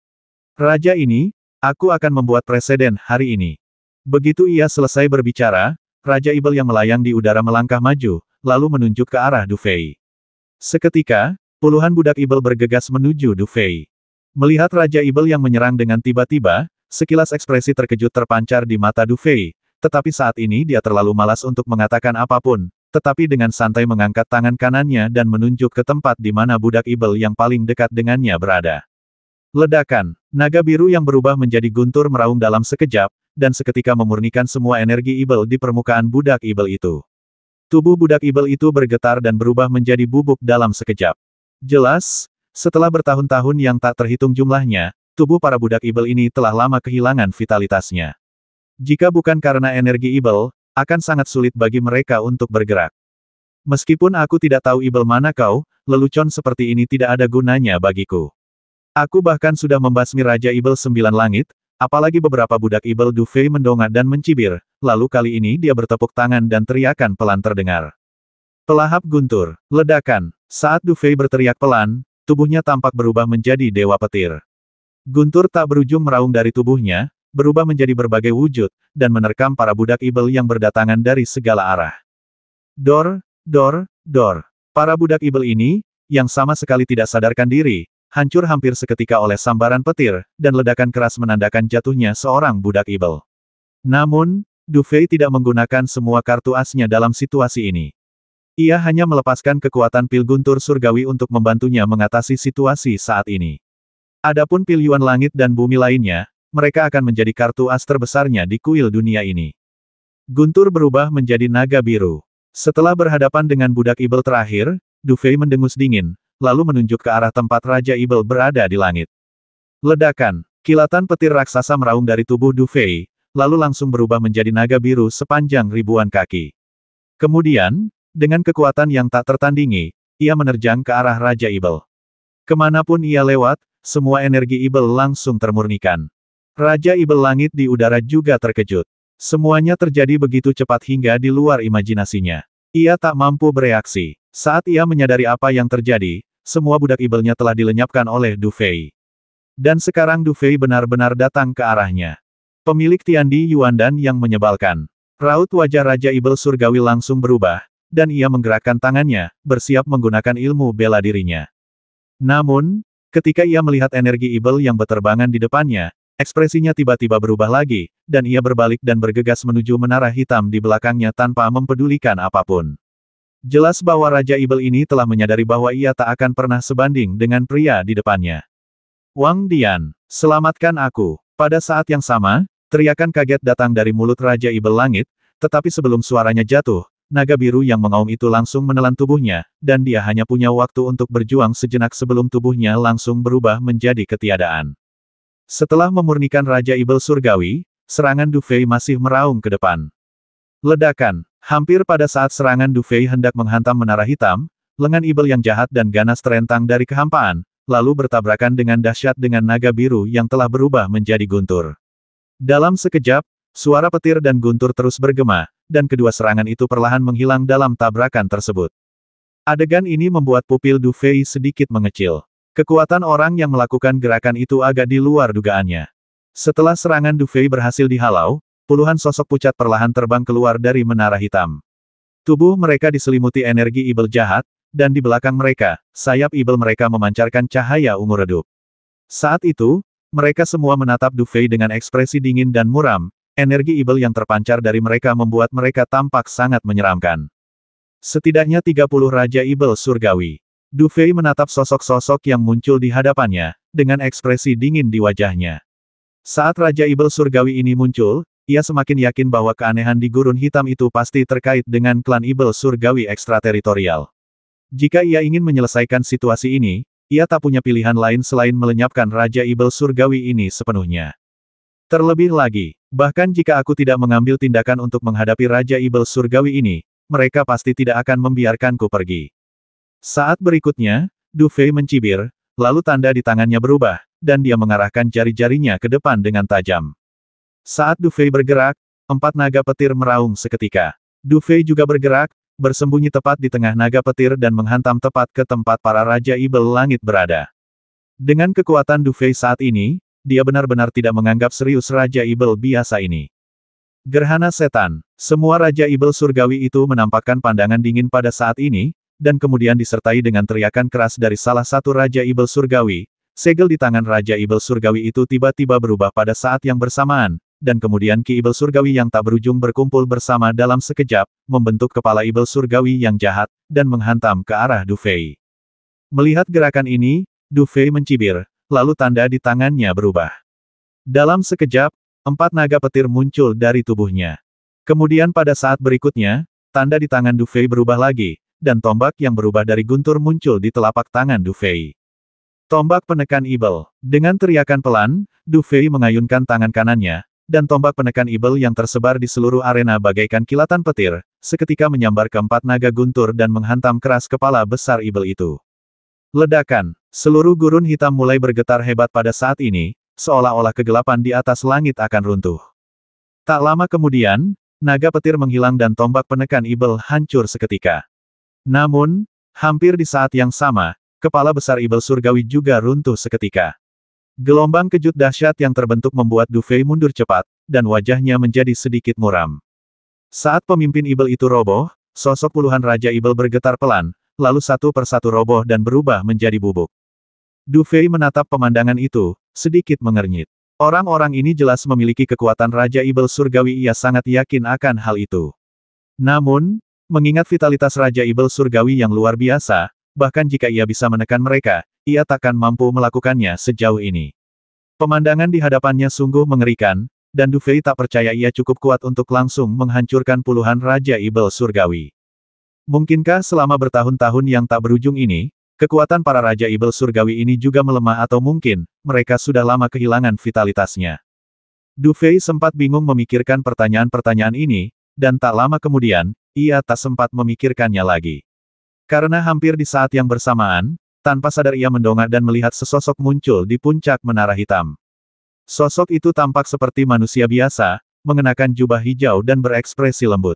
Raja ini, aku akan membuat preseden hari ini. Begitu ia selesai berbicara, Raja Ibel yang melayang di udara melangkah maju, lalu menunjuk ke arah Du Fei. Seketika, puluhan budak ibel bergegas menuju Du Fei. Melihat Raja Ibel yang menyerang dengan tiba-tiba, sekilas ekspresi terkejut terpancar di mata Du Fei, tetapi saat ini dia terlalu malas untuk mengatakan apapun, tetapi dengan santai mengangkat tangan kanannya dan menunjuk ke tempat di mana budak ibel yang paling dekat dengannya berada. Ledakan, naga biru yang berubah menjadi guntur meraung dalam sekejap, dan seketika memurnikan semua energi ibel di permukaan budak ibel itu. Tubuh budak ibel itu bergetar dan berubah menjadi bubuk dalam sekejap. Jelas, setelah bertahun-tahun yang tak terhitung jumlahnya, tubuh para budak ibel ini telah lama kehilangan vitalitasnya. Jika bukan karena energi ibel, akan sangat sulit bagi mereka untuk bergerak. Meskipun aku tidak tahu ibel mana kau, lelucon seperti ini tidak ada gunanya bagiku. Aku bahkan sudah membasmi Raja Ibel Sembilan Langit, apalagi beberapa budak ibel. Du Fei mendongak dan mencibir, lalu kali ini dia bertepuk tangan dan teriakan pelan terdengar. Pelahap guntur, ledakan. Saat Du Fei berteriak pelan, tubuhnya tampak berubah menjadi dewa petir. Guntur tak berujung meraung dari tubuhnya, berubah menjadi berbagai wujud, dan menerkam para budak ibel yang berdatangan dari segala arah. Dor, dor, dor. Para budak ibel ini, yang sama sekali tidak sadarkan diri, hancur hampir seketika oleh sambaran petir, dan ledakan keras menandakan jatuhnya seorang budak ibel. Namun, Du Fei tidak menggunakan semua kartu asnya dalam situasi ini. Ia hanya melepaskan kekuatan pil guntur surgawi untuk membantunya mengatasi situasi saat ini. Adapun pil Yuan langit dan bumi lainnya, mereka akan menjadi kartu as terbesarnya di kuil dunia ini. Guntur berubah menjadi naga biru. Setelah berhadapan dengan budak ibel terakhir, Du Fei mendengus dingin, lalu menunjuk ke arah tempat Raja Ibel berada di langit. Ledakan, kilatan petir raksasa meraung dari tubuh Du Fei, lalu langsung berubah menjadi naga biru sepanjang ribuan kaki. Kemudian, dengan kekuatan yang tak tertandingi, ia menerjang ke arah Raja Ibel. Kemanapun ia lewat, semua energi Ibel langsung termurnikan. Raja Ibel langit di udara juga terkejut. Semuanya terjadi begitu cepat hingga di luar imajinasinya. Ia tak mampu bereaksi. Saat ia menyadari apa yang terjadi, semua budak ibelnya telah dilenyapkan oleh Du Fei. Dan sekarang Du Fei benar-benar datang ke arahnya. Pemilik Tiandi Yuandan yang menyebalkan. Raut wajah Raja Ibel surgawi langsung berubah, dan ia menggerakkan tangannya, bersiap menggunakan ilmu bela dirinya. Namun, ketika ia melihat energi ibel yang berterbangan di depannya, ekspresinya tiba-tiba berubah lagi, dan ia berbalik dan bergegas menuju menara hitam di belakangnya tanpa mempedulikan apapun. Jelas bahwa Raja Ibel ini telah menyadari bahwa ia tak akan pernah sebanding dengan pria di depannya. Wang Dian, selamatkan aku. Pada saat yang sama, teriakan kaget datang dari mulut Raja Ibel langit, tetapi sebelum suaranya jatuh, naga biru yang mengaum itu langsung menelan tubuhnya, dan dia hanya punya waktu untuk berjuang sejenak sebelum tubuhnya langsung berubah menjadi ketiadaan. Setelah memurnikan Raja Ibel surgawi, serangan Du Fei masih meraung ke depan. Ledakan, hampir pada saat serangan Du Fei hendak menghantam menara hitam, lengan ibel yang jahat dan ganas terentang dari kehampaan, lalu bertabrakan dengan dahsyat dengan naga biru yang telah berubah menjadi guntur. Dalam sekejap, suara petir dan guntur terus bergema, dan kedua serangan itu perlahan menghilang dalam tabrakan tersebut. Adegan ini membuat pupil Du Fei sedikit mengecil. Kekuatan orang yang melakukan gerakan itu agak di luar dugaannya. Setelah serangan Du Fei berhasil dihalau, puluhan sosok pucat perlahan terbang keluar dari menara hitam. Tubuh mereka diselimuti energi ibel jahat, dan di belakang mereka, sayap ibel mereka memancarkan cahaya ungu redup. Saat itu, mereka semua menatap Du Fei dengan ekspresi dingin dan muram. Energi ibel yang terpancar dari mereka membuat mereka tampak sangat menyeramkan. Setidaknya 30 Raja Ibel surgawi. Du Fei menatap sosok-sosok yang muncul di hadapannya, dengan ekspresi dingin di wajahnya. Saat Raja Ibel surgawi ini muncul, ia semakin yakin bahwa keanehan di gurun hitam itu pasti terkait dengan klan Ibel surgawi ekstrateritorial. Jika ia ingin menyelesaikan situasi ini, ia tak punya pilihan lain selain melenyapkan Raja Ibel surgawi ini sepenuhnya. Terlebih lagi, bahkan jika aku tidak mengambil tindakan untuk menghadapi Raja Ibel surgawi ini, mereka pasti tidak akan membiarkanku pergi. Saat berikutnya, Du Fei mencibir, lalu tanda di tangannya berubah, dan dia mengarahkan jari-jarinya ke depan dengan tajam. Saat Du Fei bergerak, 4 naga petir meraung seketika. Du Fei juga bergerak, bersembunyi tepat di tengah naga petir dan menghantam tepat ke tempat para Raja Ibel Langit berada. Dengan kekuatan Du Fei saat ini, dia benar-benar tidak menganggap serius Raja Ibel biasa ini. Gerhana Setan. Semua Raja Ibel Surgawi itu menampakkan pandangan dingin pada saat ini, dan kemudian disertai dengan teriakan keras dari salah satu Raja Ibel Surgawi. Segel di tangan Raja Ibel Surgawi itu tiba-tiba berubah pada saat yang bersamaan, dan kemudian Ki Ibel Surgawi yang tak berujung berkumpul bersama dalam sekejap, membentuk kepala Ibel Surgawi yang jahat, dan menghantam ke arah Du Fei. Melihat gerakan ini, Du Fei mencibir, lalu tanda di tangannya berubah. Dalam sekejap, 4 naga petir muncul dari tubuhnya. Kemudian pada saat berikutnya, tanda di tangan Du Fei berubah lagi, dan tombak yang berubah dari guntur muncul di telapak tangan Du Fei. Tombak penekan Ibel. Dengan teriakan pelan, Du Fei mengayunkan tangan kanannya, dan tombak penekan Ibel yang tersebar di seluruh arena bagaikan kilatan petir, seketika menyambar ke 4 naga guntur dan menghantam keras kepala besar Ibel itu. Ledakan. Seluruh gurun hitam mulai bergetar hebat pada saat ini, seolah-olah kegelapan di atas langit akan runtuh. Tak lama kemudian, naga petir menghilang dan tombak penekan Ibel hancur seketika. Namun, hampir di saat yang sama, kepala besar Ibel Surgawi juga runtuh seketika. Gelombang kejut dahsyat yang terbentuk membuat Du Fei mundur cepat, dan wajahnya menjadi sedikit muram. Saat pemimpin Ibel itu roboh, sosok puluhan Raja Ibel bergetar pelan, lalu satu persatu roboh dan berubah menjadi bubuk. Du Fei menatap pemandangan itu, sedikit mengernyit. Orang-orang ini jelas memiliki kekuatan Raja Ibel Surgawi, ia sangat yakin akan hal itu. Namun, mengingat vitalitas Raja Ibel Surgawi yang luar biasa, bahkan jika ia bisa menekan mereka, ia takkan mampu melakukannya sejauh ini. Pemandangan di hadapannya sungguh mengerikan, dan Du Fei tak percaya ia cukup kuat untuk langsung menghancurkan puluhan Raja Ibel Surgawi. Mungkinkah selama bertahun-tahun yang tak berujung ini, kekuatan para Raja Ibel Surgawi ini juga melemah atau mungkin, mereka sudah lama kehilangan vitalitasnya. Du Fei sempat bingung memikirkan pertanyaan-pertanyaan ini, dan tak lama kemudian, ia tak sempat memikirkannya lagi. Karena hampir di saat yang bersamaan, tanpa sadar ia mendongak dan melihat sesosok muncul di puncak menara hitam. Sosok itu tampak seperti manusia biasa, mengenakan jubah hijau dan berekspresi lembut.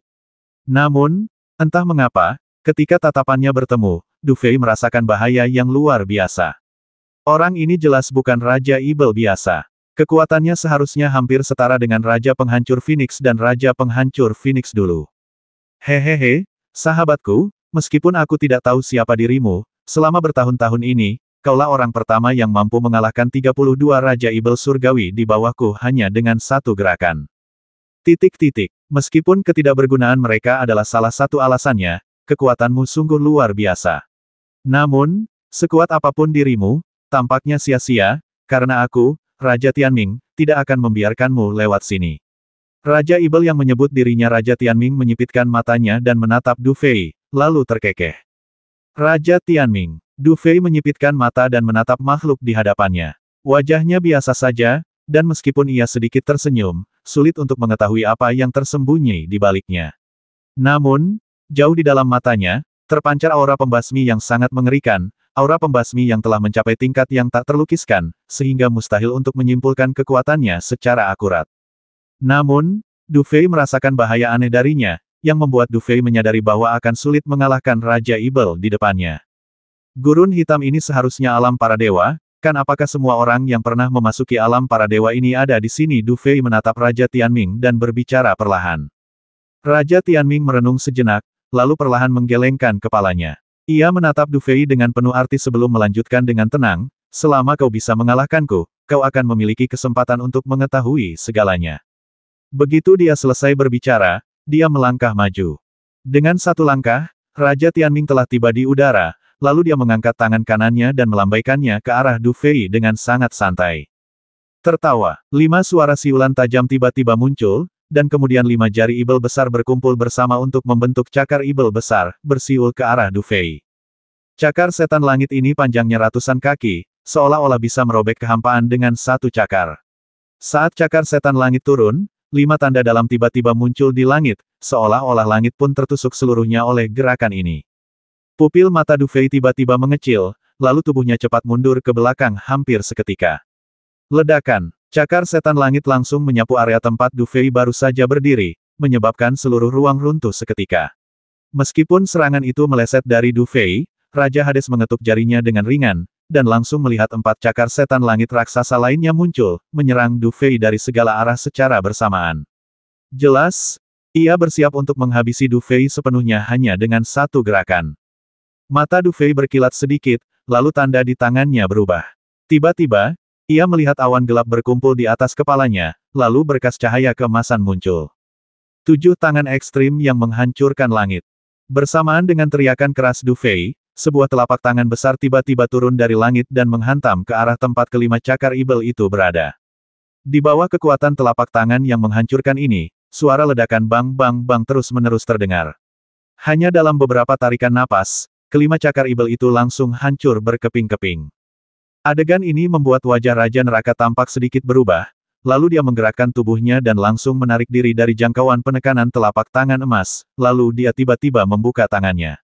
Namun, entah mengapa, ketika tatapannya bertemu, Du Fei merasakan bahaya yang luar biasa. Orang ini jelas bukan Raja Ibel biasa. Kekuatannya seharusnya hampir setara dengan Raja Penghancur Phoenix dan Raja Penghancur Phoenix dulu. Hehehe, sahabatku, meskipun aku tidak tahu siapa dirimu, selama bertahun-tahun ini, kaulah orang pertama yang mampu mengalahkan 32 Raja Ibel Surgawi di bawahku hanya dengan satu gerakan. Meskipun ketidakbergunaan mereka adalah salah satu alasannya, kekuatanmu sungguh luar biasa. Namun, sekuat apapun dirimu, tampaknya sia-sia, karena aku, Raja Tianming, tidak akan membiarkanmu lewat sini. Raja Ibel yang menyebut dirinya Raja Tianming menyipitkan matanya dan menatap Du Fei, lalu terkekeh. Raja Tianming. Du Fei menyipitkan mata dan menatap makhluk di hadapannya. Wajahnya biasa saja, dan meskipun ia sedikit tersenyum, sulit untuk mengetahui apa yang tersembunyi di baliknya. Namun, jauh di dalam matanya, terpancar aura pembasmi yang sangat mengerikan, aura pembasmi yang telah mencapai tingkat yang tak terlukiskan, sehingga mustahil untuk menyimpulkan kekuatannya secara akurat. Namun, Du Fei merasakan bahaya aneh darinya, yang membuat Du Fei menyadari bahwa akan sulit mengalahkan Raja Ibel di depannya. Gurun hitam ini seharusnya alam para dewa, kan apakah semua orang yang pernah memasuki alam para dewa ini ada di sini? Du Fei menatap Raja Tianming dan berbicara perlahan. Raja Tianming merenung sejenak, lalu perlahan menggelengkan kepalanya. Ia menatap Du Fei dengan penuh arti sebelum melanjutkan dengan tenang, selama kau bisa mengalahkanku, kau akan memiliki kesempatan untuk mengetahui segalanya. Begitu dia selesai berbicara, dia melangkah maju. Dengan satu langkah, Raja Tianming telah tiba di udara, lalu dia mengangkat tangan kanannya dan melambaikannya ke arah Du Fei dengan sangat santai. Tertawa, 5 suara siulan tajam tiba-tiba muncul, dan kemudian 5 jari Ibel besar berkumpul bersama untuk membentuk cakar Ibel besar, bersiul ke arah Du Fei. Cakar setan langit ini panjangnya ratusan kaki, seolah-olah bisa merobek kehampaan dengan satu cakar. Saat cakar setan langit turun, 5 tanda dalam tiba-tiba muncul di langit, seolah-olah langit pun tertusuk seluruhnya oleh gerakan ini. Pupil mata Du Fei tiba-tiba mengecil, lalu tubuhnya cepat mundur ke belakang hampir seketika. Ledakan. Cakar setan langit langsung menyapu area tempat Du Fei baru saja berdiri, menyebabkan seluruh ruang runtuh seketika. Meskipun serangan itu meleset dari Du Fei, Raja Hades mengetuk jarinya dengan ringan, dan langsung melihat 4 cakar setan langit raksasa lainnya muncul, menyerang Du Fei dari segala arah secara bersamaan. Jelas, ia bersiap untuk menghabisi Du Fei sepenuhnya hanya dengan satu gerakan. Mata Du Fei berkilat sedikit, lalu tanda di tangannya berubah. Tiba-tiba, ia melihat awan gelap berkumpul di atas kepalanya, lalu berkas cahaya keemasan muncul. 7 tangan ekstrim yang menghancurkan langit. Bersamaan dengan teriakan keras Du Fei, sebuah telapak tangan besar tiba-tiba turun dari langit dan menghantam ke arah tempat kelima cakar ibel itu berada. Di bawah kekuatan telapak tangan yang menghancurkan ini, suara ledakan bang-bang-bang terus-menerus terdengar. Hanya dalam beberapa tarikan napas, kelima cakar ibel itu langsung hancur berkeping-keping. Adegan ini membuat wajah Raja Neraka tampak sedikit berubah, lalu dia menggerakkan tubuhnya dan langsung menarik diri dari jangkauan penekanan telapak tangan emas, lalu dia tiba-tiba membuka tangannya.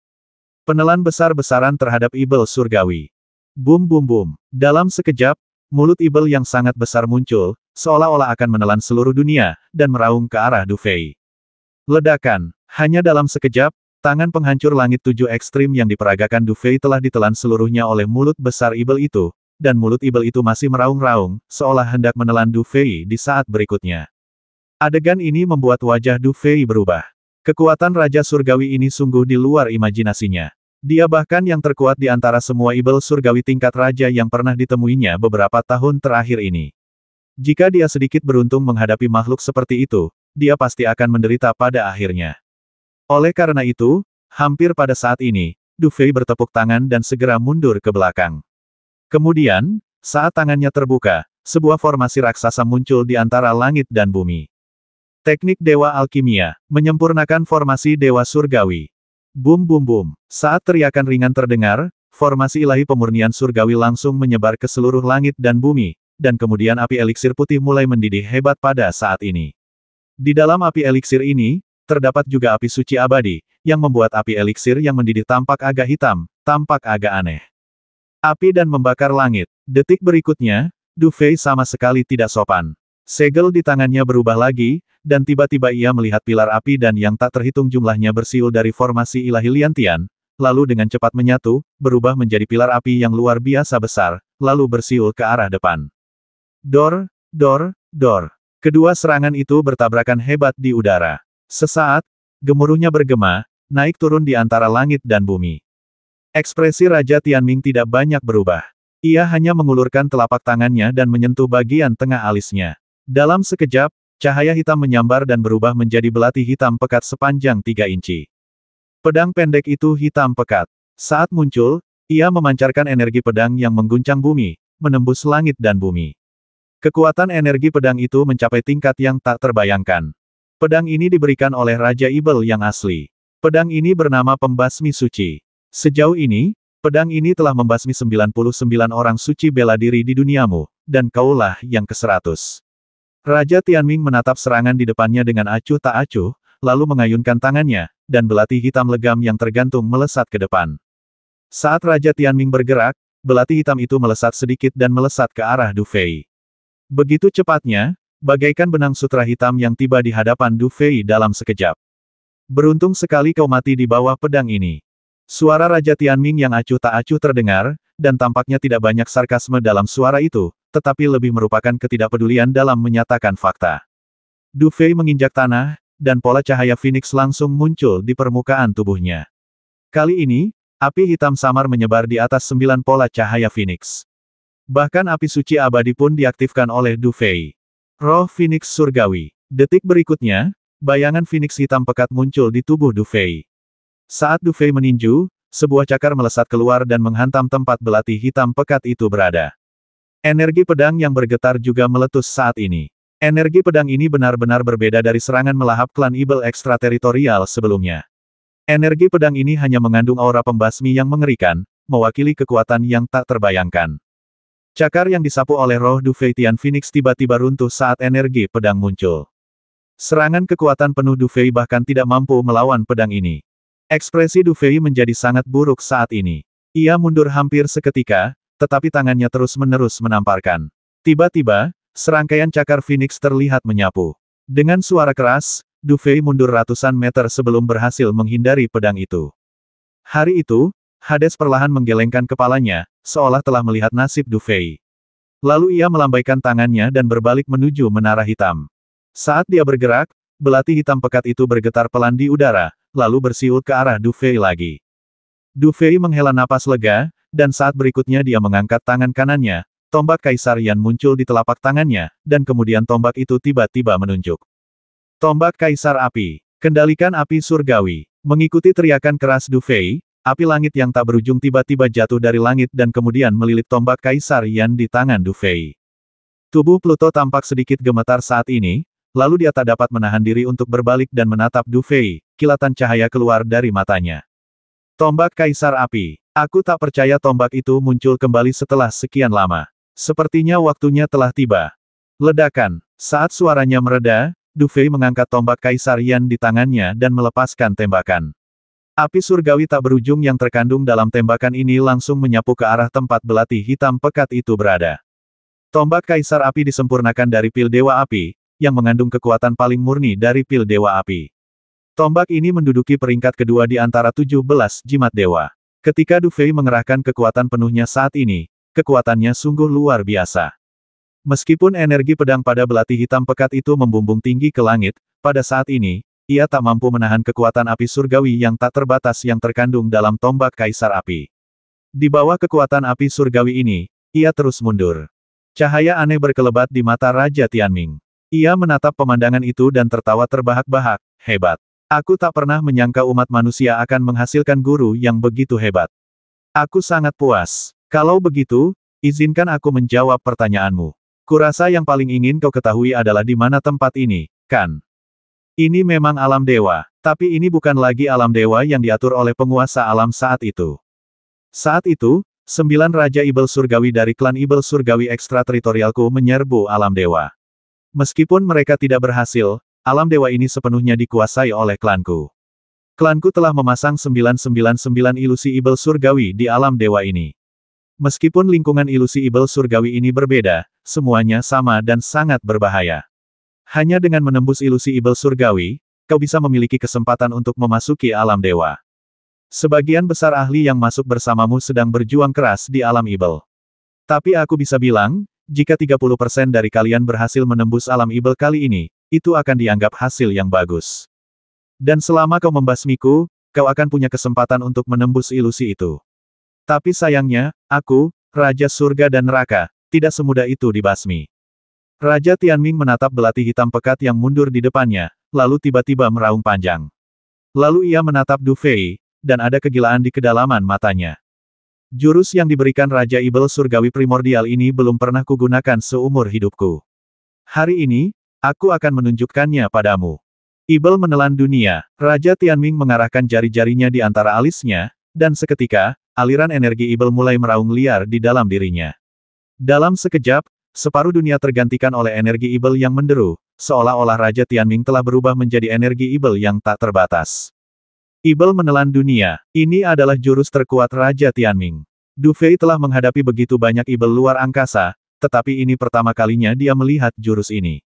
Penelan besar-besaran terhadap ibel surgawi. Bum bum bum. Dalam sekejap, mulut ibel yang sangat besar muncul, seolah-olah akan menelan seluruh dunia, dan meraung ke arah Du Fei. Ledakan. Hanya dalam sekejap, tangan penghancur langit 7 ekstrim yang diperagakan Du Fei telah ditelan seluruhnya oleh mulut besar ibel itu, dan mulut ibel itu masih meraung-raung, seolah hendak menelan Du Fei di saat berikutnya. Adegan ini membuat wajah Du Fei berubah. Kekuatan Raja Surgawi ini sungguh di luar imajinasinya. Dia bahkan yang terkuat di antara semua ibel surgawi tingkat raja yang pernah ditemuinya beberapa tahun terakhir ini. Jika dia sedikit beruntung menghadapi makhluk seperti itu, dia pasti akan menderita pada akhirnya. Oleh karena itu, hampir pada saat ini, Du Fei bertepuk tangan dan segera mundur ke belakang. Kemudian, saat tangannya terbuka, sebuah formasi raksasa muncul di antara langit dan bumi. Teknik Dewa Alkimia, menyempurnakan formasi Dewa Surgawi. Bum bum bum. Saat teriakan ringan terdengar, formasi ilahi pemurnian surgawi langsung menyebar ke seluruh langit dan bumi, dan kemudian api eliksir putih mulai mendidih hebat pada saat ini. Di dalam api eliksir ini, terdapat juga api suci abadi, yang membuat api eliksir yang mendidih tampak agak hitam, tampak agak aneh. Api dan membakar langit. Detik berikutnya, Du Fei sama sekali tidak sopan. Segel di tangannya berubah lagi, dan tiba-tiba ia melihat pilar api dan yang tak terhitung jumlahnya bersiul dari formasi ilahi Liantian, lalu dengan cepat menyatu, berubah menjadi pilar api yang luar biasa besar, lalu bersiul ke arah depan. Dor, dor, dor. Kedua serangan itu bertabrakan hebat di udara. Sesaat, gemuruhnya bergema, naik turun di antara langit dan bumi. Ekspresi Raja Tianming tidak banyak berubah. Ia hanya mengulurkan telapak tangannya dan menyentuh bagian tengah alisnya. Dalam sekejap, cahaya hitam menyambar dan berubah menjadi belati hitam pekat sepanjang 3 inci. Pedang pendek itu hitam pekat. Saat muncul, ia memancarkan energi pedang yang mengguncang bumi, menembus langit dan bumi. Kekuatan energi pedang itu mencapai tingkat yang tak terbayangkan. Pedang ini diberikan oleh Raja Ibel yang asli. Pedang ini bernama Pembasmi Suci. Sejauh ini, pedang ini telah membasmi 99 orang suci bela diri di duniamu, dan kaulah yang ke-100. Raja Tianming menatap serangan di depannya dengan acuh tak acuh, lalu mengayunkan tangannya, dan belati hitam legam yang tergantung melesat ke depan. Saat Raja Tianming bergerak, belati hitam itu melesat sedikit dan melesat ke arah Du Fei. Begitu cepatnya, bagaikan benang sutra hitam yang tiba di hadapan Du Fei dalam sekejap. Beruntung sekali kau mati di bawah pedang ini. Suara Raja Tianming yang acuh tak acuh terdengar, dan tampaknya tidak banyak sarkasme dalam suara itu, tetapi lebih merupakan ketidakpedulian dalam menyatakan fakta. Du Fei menginjak tanah, dan pola cahaya Phoenix langsung muncul di permukaan tubuhnya. Kali ini, api hitam samar menyebar di atas 9 pola cahaya Phoenix. Bahkan api suci abadi pun diaktifkan oleh Du Fei. Roh Phoenix Surgawi. Detik berikutnya, bayangan Phoenix hitam pekat muncul di tubuh Du Fei. Saat Du Fei meninju, sebuah cakar melesat keluar dan menghantam tempat belati hitam pekat itu berada. Energi pedang yang bergetar juga meletus saat ini. Energi pedang ini benar-benar berbeda dari serangan melahap klan Ibel ekstrateritorial sebelumnya. Energi pedang ini hanya mengandung aura pembasmi yang mengerikan, mewakili kekuatan yang tak terbayangkan. Cakar yang disapu oleh roh Du Fei Tian Phoenix tiba-tiba runtuh saat energi pedang muncul. Serangan kekuatan penuh Du Fei bahkan tidak mampu melawan pedang ini. Ekspresi Du Fei menjadi sangat buruk saat ini. Ia mundur hampir seketika, tetapi tangannya terus-menerus menamparkan. Tiba-tiba, serangkaian cakar Phoenix terlihat menyapu. Dengan suara keras, Du Fei mundur ratusan meter sebelum berhasil menghindari pedang itu. Hari itu, Hades perlahan menggelengkan kepalanya, seolah telah melihat nasib Du Fei. Lalu ia melambaikan tangannya dan berbalik menuju menara hitam. Saat dia bergerak, belati hitam pekat itu bergetar pelan di udara, lalu bersiul ke arah Du Fei lagi. Du Fei menghela napas lega, dan saat berikutnya dia mengangkat tangan kanannya, tombak Kaisar Yan muncul di telapak tangannya, dan kemudian tombak itu tiba-tiba menunjuk. Tombak Kaisar Api. Kendalikan api surgawi. Mengikuti teriakan keras Du Fei, api langit yang tak berujung tiba-tiba jatuh dari langit dan kemudian melilit tombak Kaisar Yan di tangan Du Fei. Tubuh Pluto tampak sedikit gemetar saat ini, lalu dia tak dapat menahan diri untuk berbalik dan menatap Du Fei, kilatan cahaya keluar dari matanya. Tombak Kaisar Api. Aku tak percaya tombak itu muncul kembali setelah sekian lama. Sepertinya waktunya telah tiba. Ledakan. Saat suaranya mereda, Du Fei mengangkat tombak Kaisar Yan di tangannya dan melepaskan tembakan. Api surgawi tak berujung yang terkandung dalam tembakan ini langsung menyapu ke arah tempat belati hitam pekat itu berada. Tombak Kaisar Api disempurnakan dari pil Dewa Api, yang mengandung kekuatan paling murni dari pil Dewa Api. Tombak ini menduduki peringkat kedua di antara 17 jimat dewa. Ketika Du Fei mengerahkan kekuatan penuhnya saat ini, kekuatannya sungguh luar biasa. Meskipun energi pedang pada belati hitam pekat itu membumbung tinggi ke langit, pada saat ini, ia tak mampu menahan kekuatan api surgawi yang tak terbatas yang terkandung dalam tombak Kaisar Api. Di bawah kekuatan api surgawi ini, ia terus mundur. Cahaya aneh berkelebat di mata Raja Tianming. Ia menatap pemandangan itu dan tertawa terbahak-bahak, hebat. Aku tak pernah menyangka umat manusia akan menghasilkan guru yang begitu hebat. Aku sangat puas. Kalau begitu, izinkan aku menjawab pertanyaanmu. Kurasa yang paling ingin kau ketahui adalah di mana tempat ini, kan? Ini memang alam dewa, tapi ini bukan lagi alam dewa yang diatur oleh penguasa alam saat itu. Saat itu, 9 Raja Ibel Surgawi dari klan Ibel Surgawi ekstrateritorialku menyerbu alam dewa. Meskipun mereka tidak berhasil, alam dewa ini sepenuhnya dikuasai oleh klanku. Klanku telah memasang 999 ilusi Ibel Surgawi di alam dewa ini. Meskipun lingkungan ilusi Ibel Surgawi ini berbeda, semuanya sama dan sangat berbahaya. Hanya dengan menembus ilusi Ibel Surgawi, kau bisa memiliki kesempatan untuk memasuki alam dewa. Sebagian besar ahli yang masuk bersamamu sedang berjuang keras di alam Ibel. Tapi aku bisa bilang, jika 30% dari kalian berhasil menembus alam Ibel kali ini, itu akan dianggap hasil yang bagus. Dan selama kau membasmiku, kau akan punya kesempatan untuk menembus ilusi itu. Tapi sayangnya, aku, Raja Surga dan Neraka, tidak semudah itu dibasmi. Raja Tianming menatap belati hitam pekat yang mundur di depannya, lalu tiba-tiba meraung panjang. Lalu ia menatap Du Fei, dan ada kegilaan di kedalaman matanya. Jurus yang diberikan Raja Ibel Surgawi Primordial ini belum pernah kugunakan seumur hidupku. Hari ini, aku akan menunjukkannya padamu. Ibel menelan dunia. Raja Tianming mengarahkan jari-jarinya di antara alisnya, dan seketika, aliran energi Ibel mulai meraung liar di dalam dirinya. Dalam sekejap, separuh dunia tergantikan oleh energi Ibel yang menderu, seolah-olah Raja Tianming telah berubah menjadi energi Ibel yang tak terbatas. Ibel menelan dunia. Ini adalah jurus terkuat Raja Tianming. Du Fei telah menghadapi begitu banyak Ibel luar angkasa, tetapi ini pertama kalinya dia melihat jurus ini.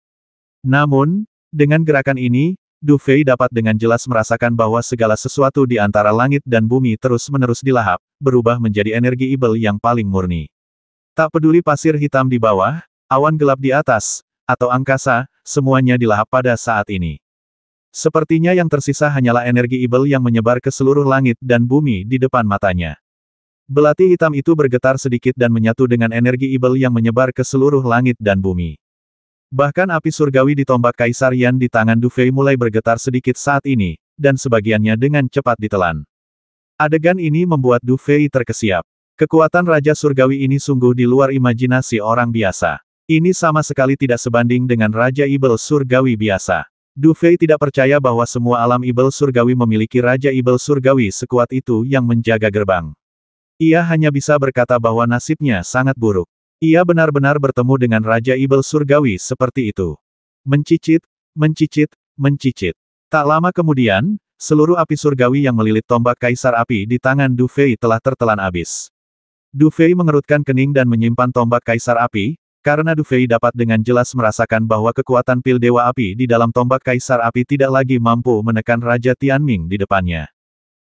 Namun, dengan gerakan ini, Du Fei dapat dengan jelas merasakan bahwa segala sesuatu di antara langit dan bumi terus-menerus dilahap, berubah menjadi energi Ibel yang paling murni. Tak peduli pasir hitam di bawah, awan gelap di atas, atau angkasa, semuanya dilahap pada saat ini. Sepertinya yang tersisa hanyalah energi Ibel yang menyebar ke seluruh langit dan bumi di depan matanya. Belati hitam itu bergetar sedikit dan menyatu dengan energi Ibel yang menyebar ke seluruh langit dan bumi. Bahkan api surgawi di tombak Kaisar Yan di tangan Du Fei mulai bergetar sedikit saat ini, dan sebagiannya dengan cepat ditelan. Adegan ini membuat Du Fei terkesiap. Kekuatan Raja Surgawi ini sungguh di luar imajinasi orang biasa. Ini sama sekali tidak sebanding dengan Raja Ibel Surgawi biasa. Du Fei tidak percaya bahwa semua alam Ibel Surgawi memiliki Raja Ibel Surgawi sekuat itu yang menjaga gerbang. Ia hanya bisa berkata bahwa nasibnya sangat buruk. Ia benar-benar bertemu dengan Raja Ibel Surgawi seperti itu. Mencicit, mencicit, mencicit. Tak lama kemudian, seluruh api surgawi yang melilit tombak Kaisar Api di tangan Du Fei telah tertelan habis. Du Fei mengerutkan kening dan menyimpan tombak Kaisar Api, Karena Du Fei dapat dengan jelas merasakan bahwa kekuatan pil Dewa Api di dalam tombak Kaisar Api tidak lagi mampu menekan Raja Tianming di depannya.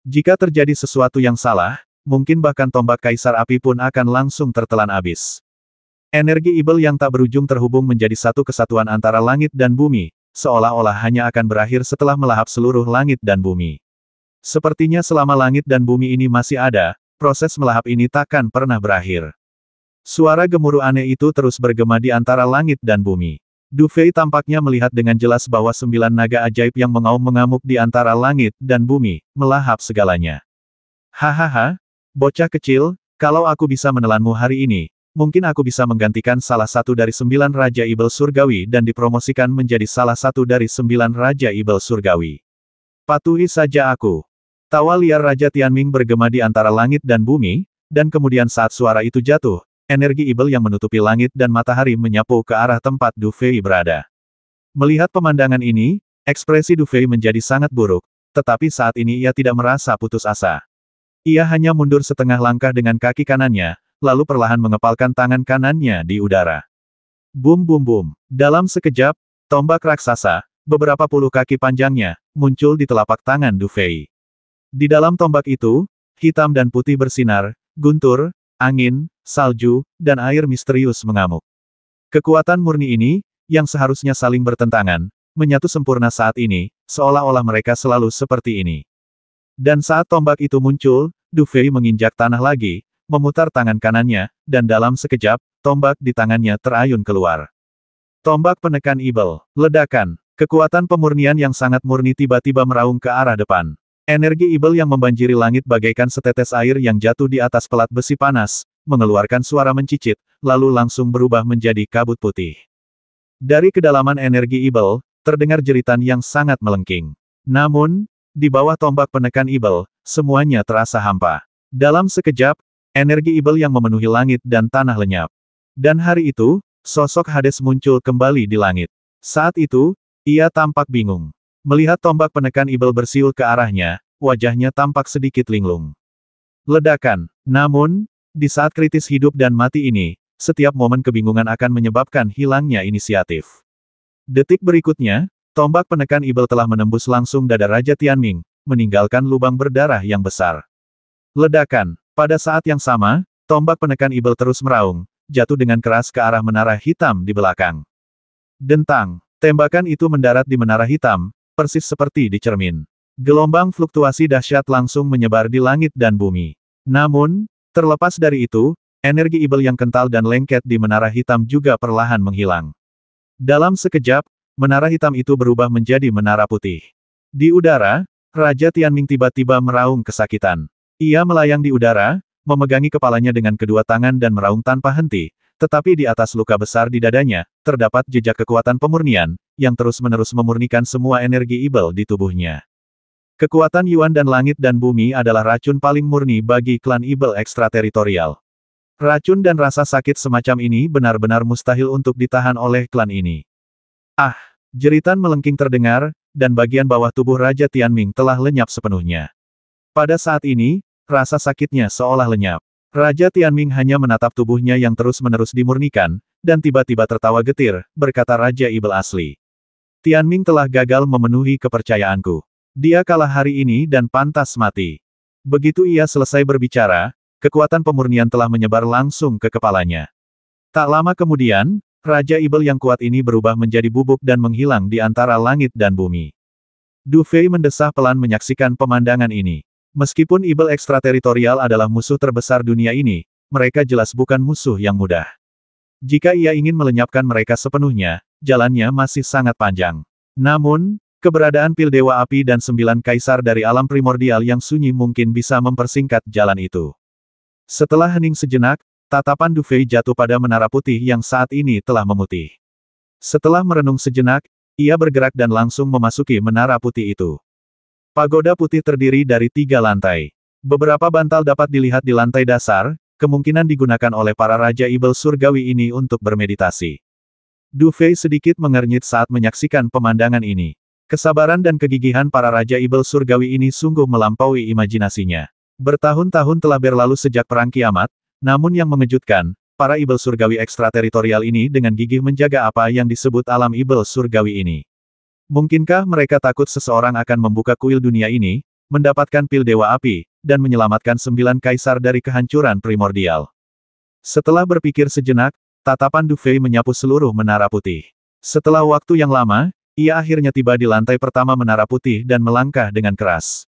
Jika terjadi sesuatu yang salah, mungkin bahkan tombak Kaisar Api pun akan langsung tertelan habis. Energi Ibel yang tak berujung terhubung menjadi satu kesatuan antara langit dan bumi, seolah-olah hanya akan berakhir setelah melahap seluruh langit dan bumi. Sepertinya selama langit dan bumi ini masih ada, proses melahap ini takkan pernah berakhir. Suara gemuruh aneh itu terus bergema di antara langit dan bumi. Du Fei tampaknya melihat dengan jelas bahwa 9 naga ajaib yang mengaum-mengamuk di antara langit dan bumi, melahap segalanya. Hahaha, bocah kecil, kalau aku bisa menelanmu hari ini, mungkin aku bisa menggantikan salah satu dari 9 Raja Ibel Surgawi dan dipromosikan menjadi salah satu dari 9 Raja Ibel Surgawi. Patuhi saja aku. Tawa liar Raja Tianming bergema di antara langit dan bumi, dan kemudian saat suara itu jatuh, energi Ibel yang menutupi langit dan matahari menyapu ke arah tempat Du Fei berada. Melihat pemandangan ini, ekspresi Du Fei menjadi sangat buruk, tetapi saat ini ia tidak merasa putus asa. Ia hanya mundur setengah langkah dengan kaki kanannya, lalu perlahan mengepalkan tangan kanannya di udara. Bum bum bum. Dalam sekejap, tombak raksasa, beberapa puluh kaki panjangnya, muncul di telapak tangan Du Fei. Di dalam tombak itu, hitam dan putih bersinar, guntur, angin, salju, dan air misterius mengamuk. Kekuatan murni ini, yang seharusnya saling bertentangan, menyatu sempurna saat ini, seolah-olah mereka selalu seperti ini. Dan saat tombak itu muncul, Du Fei menginjak tanah lagi, memutar tangan kanannya, dan dalam sekejap, tombak di tangannya terayun keluar. Tombak penekan Ibel, ledakan, kekuatan pemurnian yang sangat murni tiba-tiba meraung ke arah depan. Energi Ibel yang membanjiri langit bagaikan setetes air yang jatuh di atas pelat besi panas, mengeluarkan suara mencicit, lalu langsung berubah menjadi kabut putih. Dari kedalaman energi Ibel, terdengar jeritan yang sangat melengking. Namun, di bawah tombak penekan Ibel, semuanya terasa hampa. Dalam sekejap, energi Ibel yang memenuhi langit dan tanah lenyap. Dan hari itu, sosok Hades muncul kembali di langit. Saat itu, ia tampak bingung. Melihat tombak penekan Ibel bersiul ke arahnya, wajahnya tampak sedikit linglung. Ledakan. Namun, di saat kritis hidup dan mati ini, setiap momen kebingungan akan menyebabkan hilangnya inisiatif. Detik berikutnya, tombak penekan Ibel telah menembus langsung dada Raja Tianming, meninggalkan lubang berdarah yang besar. Ledakan. Pada saat yang sama, tombak penekan Ibel terus meraung, jatuh dengan keras ke arah menara hitam di belakang. Dentang. Tembakan itu mendarat di menara hitam, persis seperti di cermin. Gelombang fluktuasi dahsyat langsung menyebar di langit dan bumi. Namun, terlepas dari itu, energi Ibel yang kental dan lengket di menara hitam juga perlahan menghilang. Dalam sekejap, menara hitam itu berubah menjadi menara putih. Di udara, Raja Tianming tiba-tiba meraung kesakitan. Ia melayang di udara, memegangi kepalanya dengan kedua tangan dan meraung tanpa henti, tetapi di atas luka besar di dadanya, terdapat jejak kekuatan pemurnian, yang terus-menerus memurnikan semua energi Ibel di tubuhnya. Kekuatan Yuan dan langit dan bumi adalah racun paling murni bagi klan Ibel ekstrateritorial. Racun dan rasa sakit semacam ini benar-benar mustahil untuk ditahan oleh klan ini. Ah! Jeritan melengking terdengar, dan bagian bawah tubuh Raja Tianming telah lenyap sepenuhnya. Pada saat ini, rasa sakitnya seolah lenyap. Raja Tianming hanya menatap tubuhnya yang terus-menerus dimurnikan, dan tiba-tiba tertawa getir, berkata Raja Ibel asli. Tianming telah gagal memenuhi kepercayaanku. Dia kalah hari ini dan pantas mati. Begitu ia selesai berbicara, kekuatan pemurnian telah menyebar langsung ke kepalanya. Tak lama kemudian, Raja Ibel yang kuat ini berubah menjadi bubuk dan menghilang di antara langit dan bumi. Du Fei mendesah pelan menyaksikan pemandangan ini. Meskipun Ibel ekstrateritorial adalah musuh terbesar dunia ini, mereka jelas bukan musuh yang mudah. Jika ia ingin melenyapkan mereka sepenuhnya, jalannya masih sangat panjang. Namun, keberadaan pil Dewa Api dan 9 kaisar dari alam primordial yang sunyi mungkin bisa mempersingkat jalan itu. Setelah hening sejenak, tatapan Du Fei jatuh pada menara putih yang saat ini telah memutih. Setelah merenung sejenak, ia bergerak dan langsung memasuki menara putih itu. Pagoda putih terdiri dari 3 lantai. Beberapa bantal dapat dilihat di lantai dasar, kemungkinan digunakan oleh para Raja Ibel Surgawi ini untuk bermeditasi. Du Fei sedikit mengernyit saat menyaksikan pemandangan ini. Kesabaran dan kegigihan para Raja Ibel Surgawi ini sungguh melampaui imajinasinya. Bertahun-tahun telah berlalu sejak Perang Kiamat, namun yang mengejutkan, para ibel surgawi ekstrateritorial ini dengan gigih menjaga apa yang disebut alam ibel surgawi ini. Mungkinkah mereka takut seseorang akan membuka kuil dunia ini, mendapatkan pil Dewa Api, dan menyelamatkan 9 kaisar dari kehancuran primordial? Setelah berpikir sejenak, tatapan Du Fei menyapu seluruh menara putih. Setelah waktu yang lama, ia akhirnya tiba di lantai pertama menara putih dan melangkah dengan keras.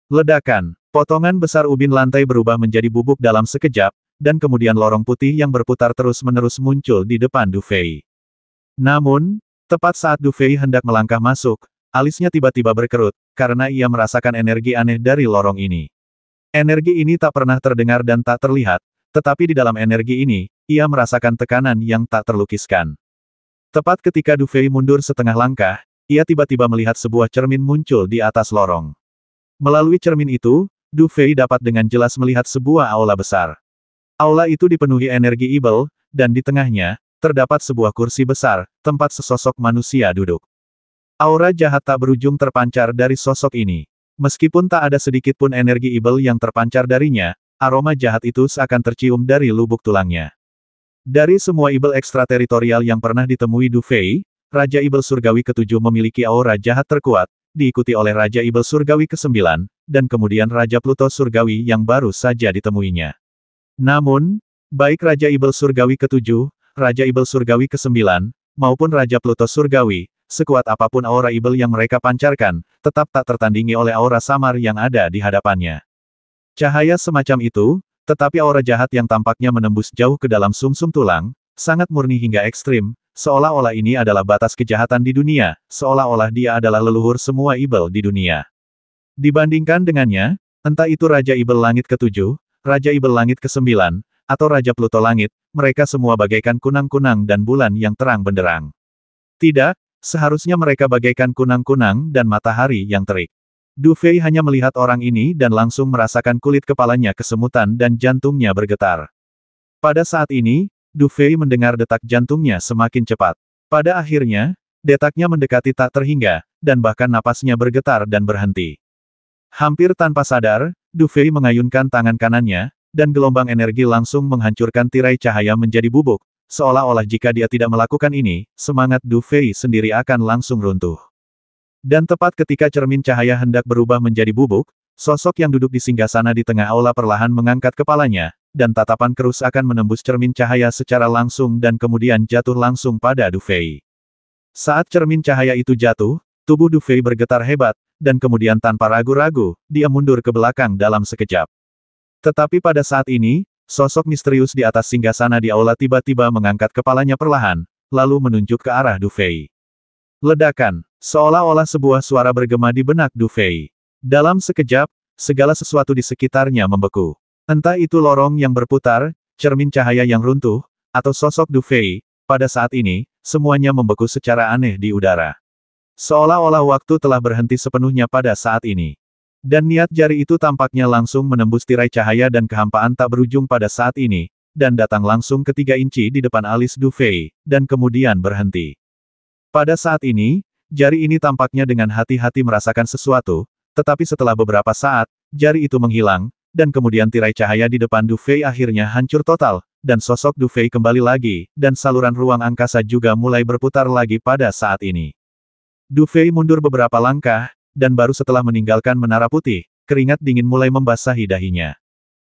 Ledakan, potongan besar ubin lantai berubah menjadi bubuk dalam sekejap, dan kemudian lorong putih yang berputar terus-menerus muncul di depan Du Fei. Namun, tepat saat Du Fei hendak melangkah masuk, alisnya tiba-tiba berkerut, karena ia merasakan energi aneh dari lorong ini. Energi ini tak pernah terdengar dan tak terlihat, tetapi di dalam energi ini, ia merasakan tekanan yang tak terlukiskan. Tepat ketika Du Fei mundur setengah langkah, ia tiba-tiba melihat sebuah cermin muncul di atas lorong. Melalui cermin itu, Du Fei dapat dengan jelas melihat sebuah aula besar. Aula itu dipenuhi energi ibel, dan di tengahnya, terdapat sebuah kursi besar, tempat sesosok manusia duduk. Aura jahat tak berujung terpancar dari sosok ini. Meskipun tak ada sedikit pun energi ibel yang terpancar darinya, aroma jahat itu seakan tercium dari lubuk tulangnya. Dari semua ibel ekstrateritorial yang pernah ditemui Du Fei, Raja Ibel Surgawi ke-7 memiliki aura jahat terkuat, diikuti oleh Raja Ibel Surgawi ke-9, dan kemudian Raja Pluto Surgawi yang baru saja ditemuinya. Namun, baik Raja Ibel Surgawi ke-7, Raja Ibel Surgawi ke-9, maupun Raja Pluto Surgawi, sekuat apapun aura ibel yang mereka pancarkan, tetap tak tertandingi oleh aura samar yang ada di hadapannya. Cahaya semacam itu, tetapi aura jahat yang tampaknya menembus jauh ke dalam sumsum tulang, sangat murni hingga ekstrim, seolah-olah ini adalah batas kejahatan di dunia, seolah-olah dia adalah leluhur semua ibel di dunia. Dibandingkan dengannya, entah itu Raja Ibel Langit ke-7, Raja Ibel Langit ke-9, atau Raja Pluto Langit, mereka semua bagaikan kunang-kunang dan bulan yang terang benderang. Tidak, seharusnya mereka bagaikan kunang-kunang dan matahari yang terik. Du Fei hanya melihat orang ini dan langsung merasakan kulit kepalanya kesemutan dan jantungnya bergetar. Pada saat ini, Du Fei mendengar detak jantungnya semakin cepat. Pada akhirnya, detaknya mendekati tak terhingga, dan bahkan napasnya bergetar dan berhenti. Hampir tanpa sadar, Du Fei mengayunkan tangan kanannya, dan gelombang energi langsung menghancurkan tirai cahaya menjadi bubuk, seolah-olah jika dia tidak melakukan ini, semangat Du Fei sendiri akan langsung runtuh. Dan tepat ketika cermin cahaya hendak berubah menjadi bubuk, sosok yang duduk di singgasana di tengah aula perlahan mengangkat kepalanya, dan tatapan kerus akan menembus cermin cahaya secara langsung dan kemudian jatuh langsung pada Du Fei. Saat cermin cahaya itu jatuh, tubuh Du Fei bergetar hebat, dan kemudian tanpa ragu-ragu, dia mundur ke belakang dalam sekejap. Tetapi pada saat ini, sosok misterius di atas singgasana di aula tiba-tiba mengangkat kepalanya perlahan, lalu menunjuk ke arah Du Fei. Ledakan, seolah-olah sebuah suara bergema di benak Du Fei. Dalam sekejap, segala sesuatu di sekitarnya membeku. Entah itu lorong yang berputar, cermin cahaya yang runtuh, atau sosok Du Fei, pada saat ini, semuanya membeku secara aneh di udara. Seolah-olah waktu telah berhenti sepenuhnya pada saat ini. Dan niat jari itu tampaknya langsung menembus tirai cahaya dan kehampaan tak berujung pada saat ini, dan datang langsung ke 3 inci di depan alis Du Fei, dan kemudian berhenti. Pada saat ini, jari ini tampaknya dengan hati-hati merasakan sesuatu, tetapi setelah beberapa saat, jari itu menghilang, dan kemudian tirai cahaya di depan Du Fei akhirnya hancur total, dan sosok Du Fei kembali lagi, dan saluran ruang angkasa juga mulai berputar lagi pada saat ini. Du Fei mundur beberapa langkah, dan baru setelah meninggalkan Menara Putih, keringat dingin mulai membasahi dahinya.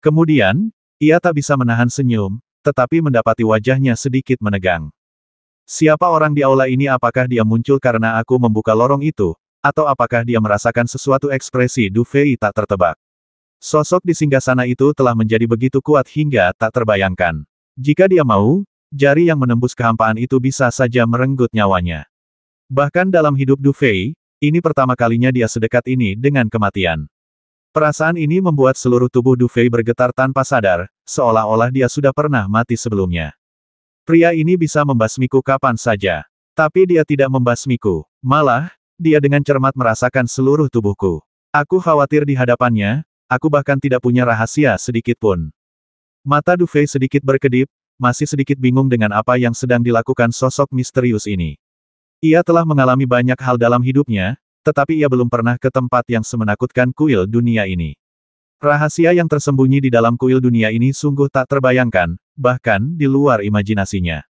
Kemudian, ia tak bisa menahan senyum, tetapi mendapati wajahnya sedikit menegang. Siapa orang di aula ini? Apakah dia muncul karena aku membuka lorong itu, atau apakah dia merasakan sesuatu? Ekspresi Du Fei tak tertebak. Sosok di singgasana itu telah menjadi begitu kuat hingga tak terbayangkan. Jika dia mau, jari yang menembus kehampaan itu bisa saja merenggut nyawanya. Bahkan dalam hidup Du Fei, ini pertama kalinya dia sedekat ini dengan kematian. Perasaan ini membuat seluruh tubuh Du Fei bergetar tanpa sadar, seolah-olah dia sudah pernah mati sebelumnya. Pria ini bisa membasmiku kapan saja. Tapi dia tidak membasmiku. Malah, dia dengan cermat merasakan seluruh tubuhku. Aku khawatir di hadapannya, aku bahkan tidak punya rahasia sedikit pun. Mata Du Fei sedikit berkedip, masih sedikit bingung dengan apa yang sedang dilakukan sosok misterius ini. Ia telah mengalami banyak hal dalam hidupnya, tetapi ia belum pernah ke tempat yang semenakutkan kuil dunia ini. Rahasia yang tersembunyi di dalam kuil dunia ini sungguh tak terbayangkan, bahkan di luar imajinasinya.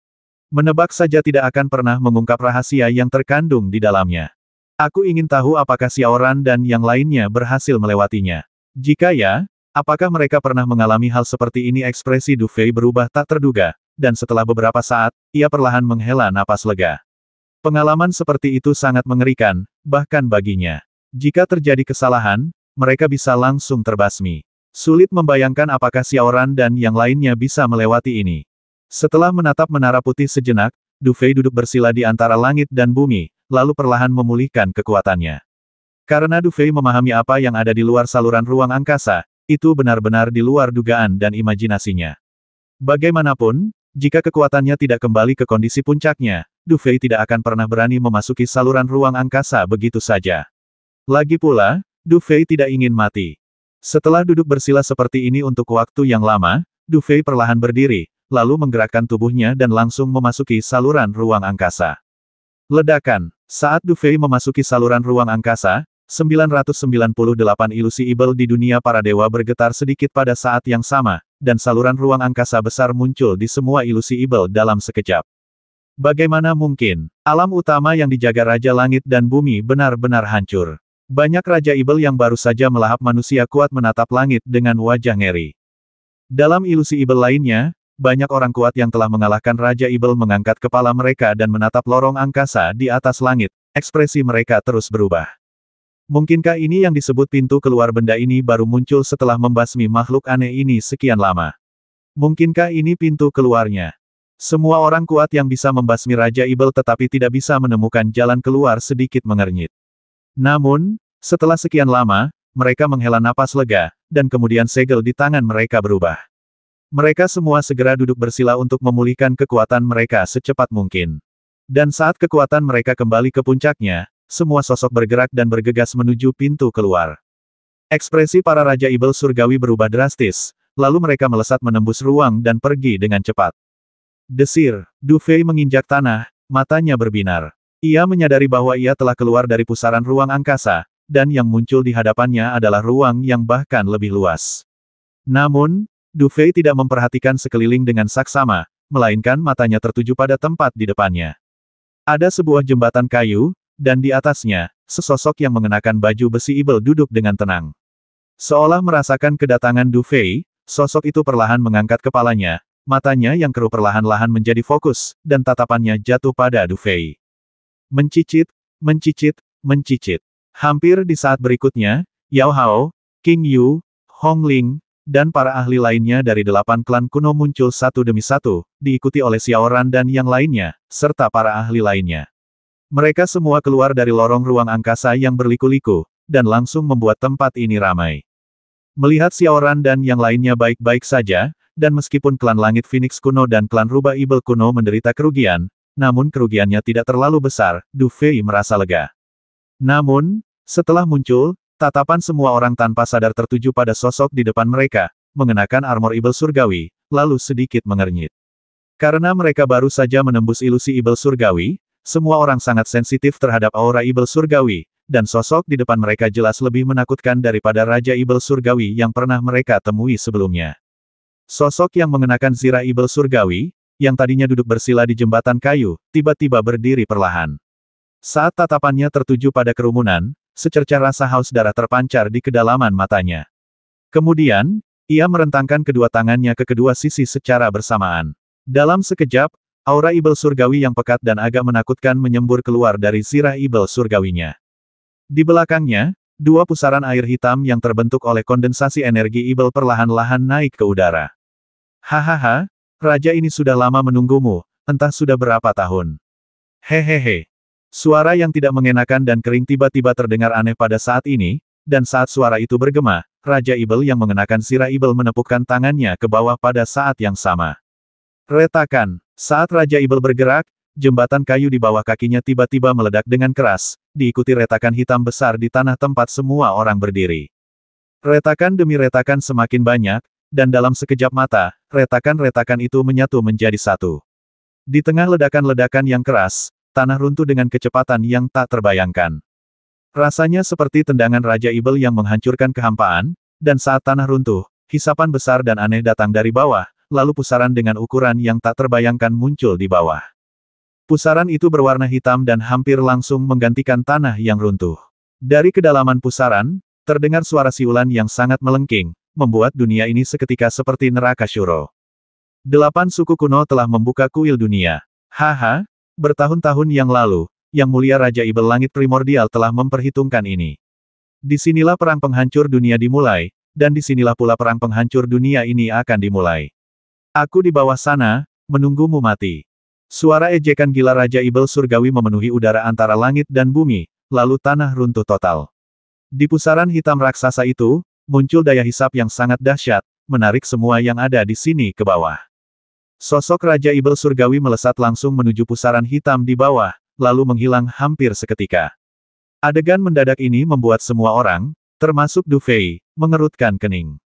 Menebak saja tidak akan pernah mengungkap rahasia yang terkandung di dalamnya. Aku ingin tahu apakah Xiaoran dan yang lainnya berhasil melewatinya. Jika ya, apakah mereka pernah mengalami hal seperti ini? Ekspresi Du Fei berubah tak terduga, dan setelah beberapa saat, ia perlahan menghela napas lega. Pengalaman seperti itu sangat mengerikan, bahkan baginya. Jika terjadi kesalahan, mereka bisa langsung terbasmi. Sulit membayangkan apakah Xiaoran dan yang lainnya bisa melewati ini. Setelah menatap menara putih sejenak, Du Fei duduk bersila di antara langit dan bumi, lalu perlahan memulihkan kekuatannya. Karena Du Fei memahami apa yang ada di luar saluran ruang angkasa, itu benar-benar di luar dugaan dan imajinasinya. Bagaimanapun, jika kekuatannya tidak kembali ke kondisi puncaknya, Du Fei tidak akan pernah berani memasuki saluran ruang angkasa begitu saja. Lagi pula, Du Fei tidak ingin mati. Setelah duduk bersila seperti ini untuk waktu yang lama, Du Fei perlahan berdiri, lalu menggerakkan tubuhnya dan langsung memasuki saluran ruang angkasa. Ledakan. Saat Du Fei memasuki saluran ruang angkasa, 998 ilusi Ibel di dunia para dewa bergetar sedikit pada saat yang sama, dan saluran ruang angkasa besar muncul di semua ilusi Ibel dalam sekejap. Bagaimana mungkin? Alam utama yang dijaga Raja Langit dan Bumi benar-benar hancur. Banyak Raja Ibel yang baru saja melahap manusia kuat menatap langit dengan wajah ngeri. Dalam ilusi Ibel lainnya, banyak orang kuat yang telah mengalahkan Raja Ibel mengangkat kepala mereka dan menatap lorong angkasa di atas langit, ekspresi mereka terus berubah. Mungkinkah ini yang disebut pintu keluar? Benda ini baru muncul setelah membasmi makhluk aneh ini sekian lama. Mungkinkah ini pintu keluarnya? Semua orang kuat yang bisa membasmi Raja Ibel tetapi tidak bisa menemukan jalan keluar sedikit mengernyit. Namun, setelah sekian lama, mereka menghela napas lega, dan kemudian segel di tangan mereka berubah. Mereka semua segera duduk bersila untuk memulihkan kekuatan mereka secepat mungkin. Dan saat kekuatan mereka kembali ke puncaknya, semua sosok bergerak dan bergegas menuju pintu keluar. Ekspresi para Raja Ibel surgawi berubah drastis, lalu mereka melesat menembus ruang dan pergi dengan cepat. Desir, Du Fei menginjak tanah, matanya berbinar. Ia menyadari bahwa ia telah keluar dari pusaran ruang angkasa, dan yang muncul di hadapannya adalah ruang yang bahkan lebih luas. Namun, Du Fei tidak memperhatikan sekeliling dengan saksama, melainkan matanya tertuju pada tempat di depannya. Ada sebuah jembatan kayu, dan di atasnya, sesosok yang mengenakan baju besi Ibel duduk dengan tenang. Seolah merasakan kedatangan Du Fei, sosok itu perlahan mengangkat kepalanya, matanya yang keruh perlahan-lahan menjadi fokus, dan tatapannya jatuh pada Du Fei. Mencicit, mencicit, mencicit. Hampir di saat berikutnya, Yao Hao, King Yu, Hong Ling, dan para ahli lainnya dari 8 klan kuno muncul satu demi satu, diikuti oleh Xiaoran dan yang lainnya, serta para ahli lainnya. Mereka semua keluar dari lorong ruang angkasa yang berliku-liku, dan langsung membuat tempat ini ramai. Melihat Xiaoran dan yang lainnya baik-baik saja, dan meskipun klan Langit Phoenix kuno dan klan Rubah Ibel kuno menderita kerugian, namun kerugiannya tidak terlalu besar, Du Fei merasa lega. Namun, setelah muncul, tatapan semua orang tanpa sadar tertuju pada sosok di depan mereka, mengenakan armor Ibel surgawi, lalu sedikit mengernyit. Karena mereka baru saja menembus ilusi Ibel surgawi, semua orang sangat sensitif terhadap aura Ibel surgawi, dan sosok di depan mereka jelas lebih menakutkan daripada Raja Ibel surgawi yang pernah mereka temui sebelumnya. Sosok yang mengenakan zirah Ibel surgawi, yang tadinya duduk bersila di jembatan kayu, tiba-tiba berdiri perlahan. Saat tatapannya tertuju pada kerumunan, secercah rasa haus darah terpancar di kedalaman matanya. Kemudian, ia merentangkan kedua tangannya ke kedua sisi secara bersamaan. Dalam sekejap, aura Ibel surgawi yang pekat dan agak menakutkan menyembur keluar dari zirah Ibel surgawinya. Di belakangnya, dua pusaran air hitam yang terbentuk oleh kondensasi energi Ibel perlahan-lahan naik ke udara. Hahaha, raja ini sudah lama menunggumu, entah sudah berapa tahun. Hehehe. Suara yang tidak mengenakan dan kering tiba-tiba terdengar aneh pada saat ini, dan saat suara itu bergema, Raja Ibel yang mengenakan zirah Ibel menepukkan tangannya ke bawah pada saat yang sama. Retakan. Saat Raja Ibel bergerak, jembatan kayu di bawah kakinya tiba-tiba meledak dengan keras, diikuti retakan hitam besar di tanah tempat semua orang berdiri. Retakan demi retakan semakin banyak, dan dalam sekejap mata, retakan-retakan itu menyatu menjadi satu. Di tengah ledakan-ledakan yang keras, tanah runtuh dengan kecepatan yang tak terbayangkan. Rasanya seperti tendangan Raja Ibel yang menghancurkan kehampaan, dan saat tanah runtuh, hisapan besar dan aneh datang dari bawah, lalu pusaran dengan ukuran yang tak terbayangkan muncul di bawah. Pusaran itu berwarna hitam dan hampir langsung menggantikan tanah yang runtuh. Dari kedalaman pusaran, terdengar suara siulan yang sangat melengking, membuat dunia ini seketika seperti neraka Shuro. 8 suku kuno telah membuka kuil dunia. Haha, bertahun-tahun yang lalu, Yang Mulia Raja Ibel Langit Primordial telah memperhitungkan ini. Disinilah perang penghancur dunia dimulai, dan disinilah pula perang penghancur dunia ini akan dimulai. Aku di bawah sana, menunggumu mati. Suara ejekan gila Raja Ibel Surgawi memenuhi udara antara langit dan bumi, lalu tanah runtuh total. Di pusaran hitam raksasa itu, muncul daya hisap yang sangat dahsyat, menarik semua yang ada di sini ke bawah. Sosok Raja Ibel Surgawi melesat langsung menuju pusaran hitam di bawah, lalu menghilang hampir seketika. Adegan mendadak ini membuat semua orang, termasuk Du Fei, mengerutkan kening.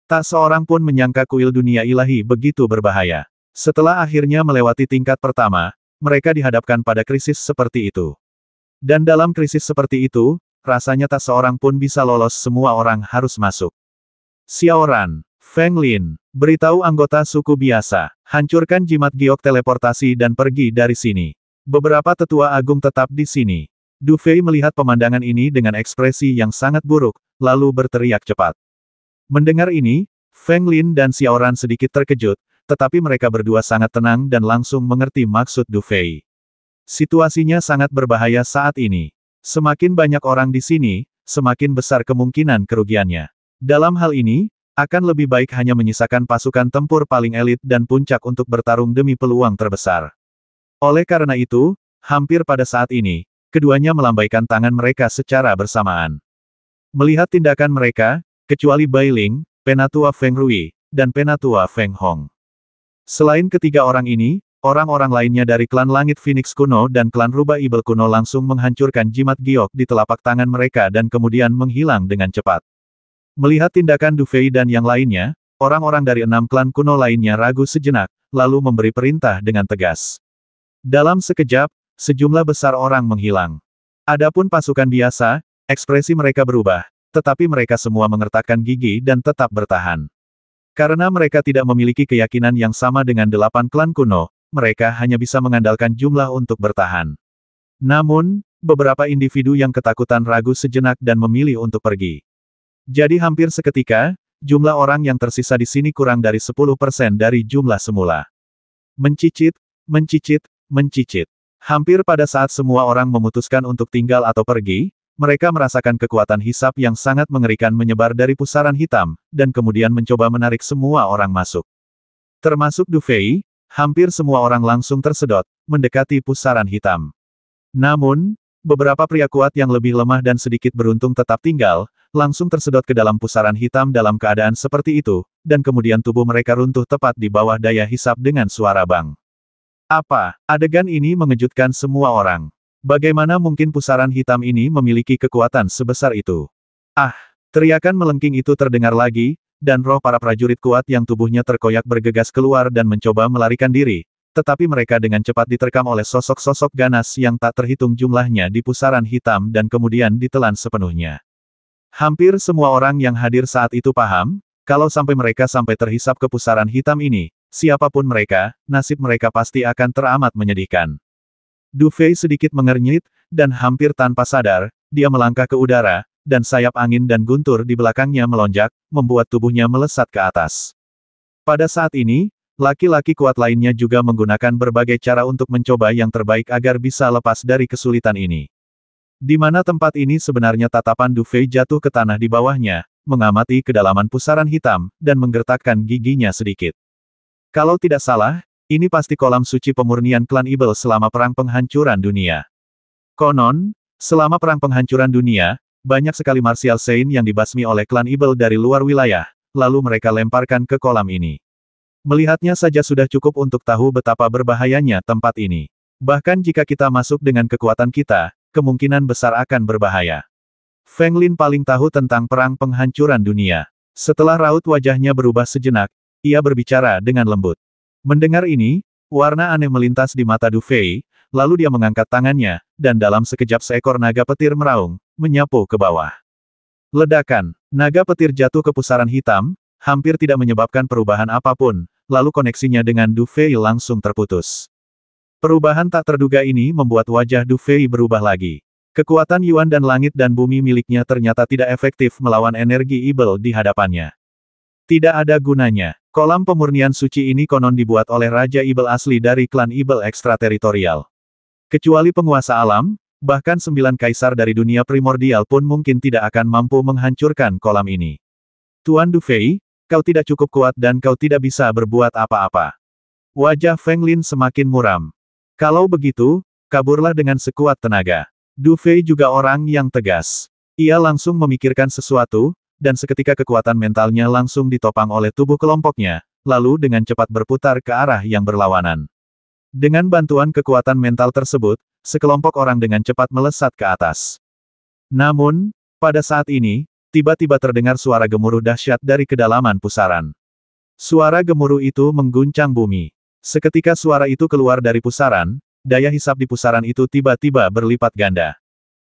Tak seorang pun menyangka kuil dunia ilahi begitu berbahaya. Setelah akhirnya melewati tingkat pertama, mereka dihadapkan pada krisis seperti itu. Dan dalam krisis seperti itu, rasanya tak seorang pun bisa lolos, semua orang harus masuk. Xiao Ran, Feng Lin, beritahu anggota suku biasa, hancurkan jimat giok teleportasi dan pergi dari sini. Beberapa tetua agung tetap di sini. Du Fei melihat pemandangan ini dengan ekspresi yang sangat buruk, lalu berteriak cepat. Mendengar ini, Feng Lin dan Xiao Ran sedikit terkejut, tetapi mereka berdua sangat tenang dan langsung mengerti maksud Du Fei. Situasinya sangat berbahaya saat ini. Semakin banyak orang di sini, semakin besar kemungkinan kerugiannya. Dalam hal ini, akan lebih baik hanya menyisakan pasukan tempur paling elit dan puncak untuk bertarung demi peluang terbesar. Oleh karena itu, hampir pada saat ini, keduanya melambaikan tangan mereka secara bersamaan. Melihat tindakan mereka, kecuali Bai Ling, Penatua Feng Rui, dan Penatua Feng Hong. Selain ketiga orang ini, orang-orang lainnya dari klan Langit Phoenix kuno dan klan Rubah Ibel kuno langsung menghancurkan jimat giok di telapak tangan mereka dan kemudian menghilang dengan cepat. Melihat tindakan Du Fei dan yang lainnya, orang-orang dari 6 klan kuno lainnya ragu sejenak, lalu memberi perintah dengan tegas. Dalam sekejap, sejumlah besar orang menghilang. Adapun pasukan biasa, ekspresi mereka berubah, tetapi mereka semua mengertakkan gigi dan tetap bertahan. Karena mereka tidak memiliki keyakinan yang sama dengan 8 klan kuno, mereka hanya bisa mengandalkan jumlah untuk bertahan. Namun, beberapa individu yang ketakutan ragu sejenak dan memilih untuk pergi. Jadi hampir seketika, jumlah orang yang tersisa di sini kurang dari 10% dari jumlah semula. Mencicit, mencicit, mencicit. Hampir pada saat semua orang memutuskan untuk tinggal atau pergi, mereka merasakan kekuatan hisap yang sangat mengerikan menyebar dari pusaran hitam, dan kemudian mencoba menarik semua orang masuk. Termasuk Du Fei, hampir semua orang langsung tersedot, mendekati pusaran hitam. Namun, beberapa pria kuat yang lebih lemah dan sedikit beruntung tetap tinggal, langsung tersedot ke dalam pusaran hitam dalam keadaan seperti itu, dan kemudian tubuh mereka runtuh tepat di bawah daya hisap dengan suara bang. Apa? Adegan ini mengejutkan semua orang. Bagaimana mungkin pusaran hitam ini memiliki kekuatan sebesar itu? Ah! Teriakan melengking itu terdengar lagi, dan roh para prajurit kuat yang tubuhnya terkoyak bergegas keluar dan mencoba melarikan diri, tetapi mereka dengan cepat diterkam oleh sosok-sosok ganas yang tak terhitung jumlahnya di pusaran hitam dan kemudian ditelan sepenuhnya. Hampir semua orang yang hadir saat itu paham, kalau sampai mereka sampai terhisap ke pusaran hitam ini, siapapun mereka, nasib mereka pasti akan teramat menyedihkan. Du Fei sedikit mengernyit, dan hampir tanpa sadar, dia melangkah ke udara, dan sayap angin dan guntur di belakangnya melonjak, membuat tubuhnya melesat ke atas. Pada saat ini, laki-laki kuat lainnya juga menggunakan berbagai cara untuk mencoba yang terbaik agar bisa lepas dari kesulitan ini. Di mana tempat ini sebenarnya tatapan Du Fei jatuh ke tanah di bawahnya, mengamati kedalaman pusaran hitam, dan menggertakkan giginya sedikit. Kalau tidak salah, ini pasti kolam suci pemurnian klan Ibel selama perang penghancuran dunia. Konon, selama perang penghancuran dunia, banyak sekali martial saint yang dibasmi oleh klan Ibel dari luar wilayah, lalu mereka lemparkan ke kolam ini. Melihatnya saja sudah cukup untuk tahu betapa berbahayanya tempat ini. Bahkan jika kita masuk dengan kekuatan kita, kemungkinan besar akan berbahaya. Feng Lin paling tahu tentang perang penghancuran dunia. Setelah raut wajahnya berubah sejenak, ia berbicara dengan lembut. Mendengar ini, warna aneh melintas di mata Du Fei, lalu dia mengangkat tangannya, dan dalam sekejap seekor naga petir meraung, menyapu ke bawah. Ledakan. Naga petir jatuh ke pusaran hitam, hampir tidak menyebabkan perubahan apapun, lalu koneksinya dengan Du Fei langsung terputus. Perubahan tak terduga ini membuat wajah Du Fei berubah lagi. Kekuatan Yuan dan langit dan bumi miliknya ternyata tidak efektif melawan energi Ibel di hadapannya. Tidak ada gunanya. Kolam pemurnian suci ini konon dibuat oleh Raja Ibel asli dari klan Ibel ekstrateritorial. Kecuali penguasa alam, bahkan 9 kaisar dari dunia primordial pun mungkin tidak akan mampu menghancurkan kolam ini. Tuan Du Fei, kau tidak cukup kuat dan kau tidak bisa berbuat apa-apa. Wajah Feng Lin semakin muram. Kalau begitu, kaburlah dengan sekuat tenaga. Du Fei juga orang yang tegas. Ia langsung memikirkan sesuatu, dan seketika kekuatan mentalnya langsung ditopang oleh tubuh kelompoknya, lalu dengan cepat berputar ke arah yang berlawanan. Dengan bantuan kekuatan mental tersebut, sekelompok orang dengan cepat melesat ke atas. Namun, pada saat ini, tiba-tiba terdengar suara gemuruh dahsyat dari kedalaman pusaran. Suara gemuruh itu mengguncang bumi. Seketika suara itu keluar dari pusaran, daya hisap di pusaran itu tiba-tiba berlipat ganda.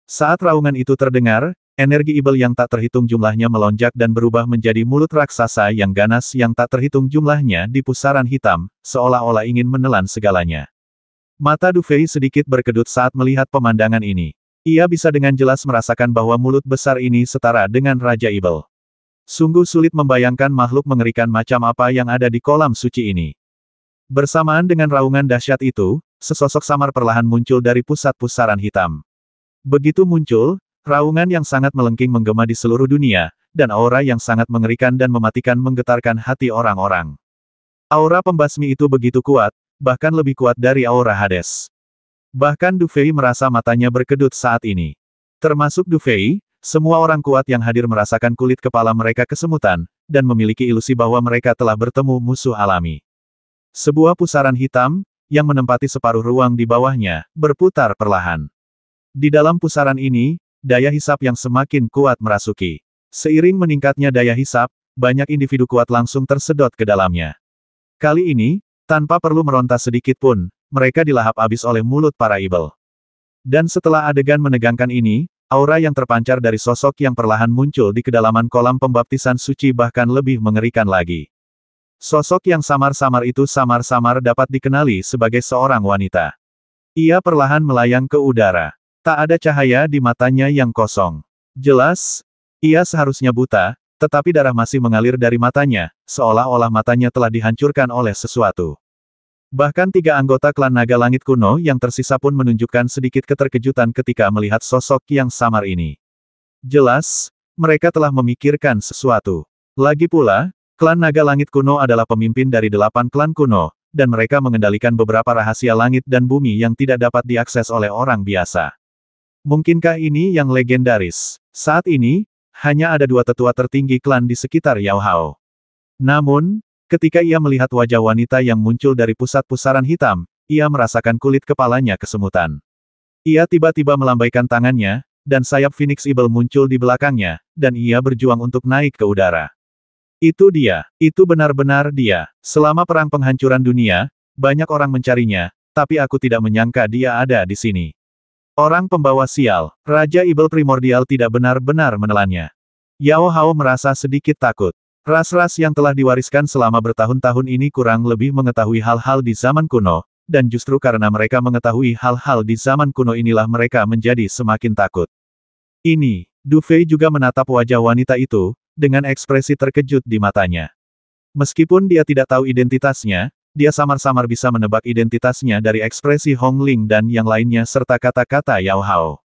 Saat raungan itu terdengar, energi Ibel yang tak terhitung jumlahnya melonjak dan berubah menjadi mulut raksasa yang ganas yang tak terhitung jumlahnya di pusaran hitam, seolah-olah ingin menelan segalanya. Mata Du Fei sedikit berkedut saat melihat pemandangan ini. Ia bisa dengan jelas merasakan bahwa mulut besar ini setara dengan Raja Ibel. Sungguh sulit membayangkan makhluk mengerikan macam apa yang ada di kolam suci ini. Bersamaan dengan raungan dahsyat itu, sesosok samar perlahan muncul dari pusat pusaran hitam. Begitu muncul, raungan yang sangat melengking menggema di seluruh dunia, dan aura yang sangat mengerikan dan mematikan menggetarkan hati orang-orang. Aura pembasmi itu begitu kuat, bahkan lebih kuat dari aura Hades. Bahkan Du Fei merasa matanya berkedut saat ini. Termasuk Du Fei, semua orang kuat yang hadir merasakan kulit kepala mereka kesemutan, dan memiliki ilusi bahwa mereka telah bertemu musuh alami. Sebuah pusaran hitam, yang menempati separuh ruang di bawahnya, berputar perlahan. Di dalam pusaran ini, daya hisap yang semakin kuat merasuki. Seiring meningkatnya daya hisap, banyak individu kuat langsung tersedot ke dalamnya. Kali ini, tanpa perlu meronta sedikit pun, mereka dilahap habis oleh mulut para Ibel. Dan setelah adegan menegangkan ini, aura yang terpancar dari sosok yang perlahan muncul di kedalaman kolam pembaptisan suci bahkan lebih mengerikan lagi. Sosok yang samar-samar itu samar-samar dapat dikenali sebagai seorang wanita. Ia perlahan melayang ke udara. Tak ada cahaya di matanya yang kosong. Jelas, ia seharusnya buta, tetapi darah masih mengalir dari matanya, seolah-olah matanya telah dihancurkan oleh sesuatu. Bahkan 3 anggota klan naga langit kuno yang tersisa pun menunjukkan sedikit keterkejutan ketika melihat sosok yang samar ini. Jelas, mereka telah memikirkan sesuatu. Lagi pula, klan naga langit kuno adalah pemimpin dari 8 klan kuno, dan mereka mengendalikan beberapa rahasia langit dan bumi yang tidak dapat diakses oleh orang biasa. Mungkinkah ini yang legendaris? Saat ini, hanya ada 2 tetua tertinggi klan di sekitar Yao Hao. Namun, ketika ia melihat wajah wanita yang muncul dari pusat pusaran hitam, ia merasakan kulit kepalanya kesemutan. Ia tiba-tiba melambaikan tangannya, dan sayap Phoenix Ibel muncul di belakangnya, dan ia berjuang untuk naik ke udara. Itu dia, itu benar-benar dia. Selama perang penghancuran dunia, banyak orang mencarinya, tapi aku tidak menyangka dia ada di sini. Orang pembawa sial, Raja Ibel primordial tidak benar-benar menelannya. Yao Hao merasa sedikit takut. Ras-ras yang telah diwariskan selama bertahun-tahun ini kurang lebih mengetahui hal-hal di zaman kuno, dan justru karena mereka mengetahui hal-hal di zaman kuno inilah mereka menjadi semakin takut. Ini, Du Fei juga menatap wajah wanita itu, dengan ekspresi terkejut di matanya. Meskipun dia tidak tahu identitasnya, dia samar-samar bisa menebak identitasnya dari ekspresi Hong Ling dan yang lainnya serta kata-kata Yao Hao.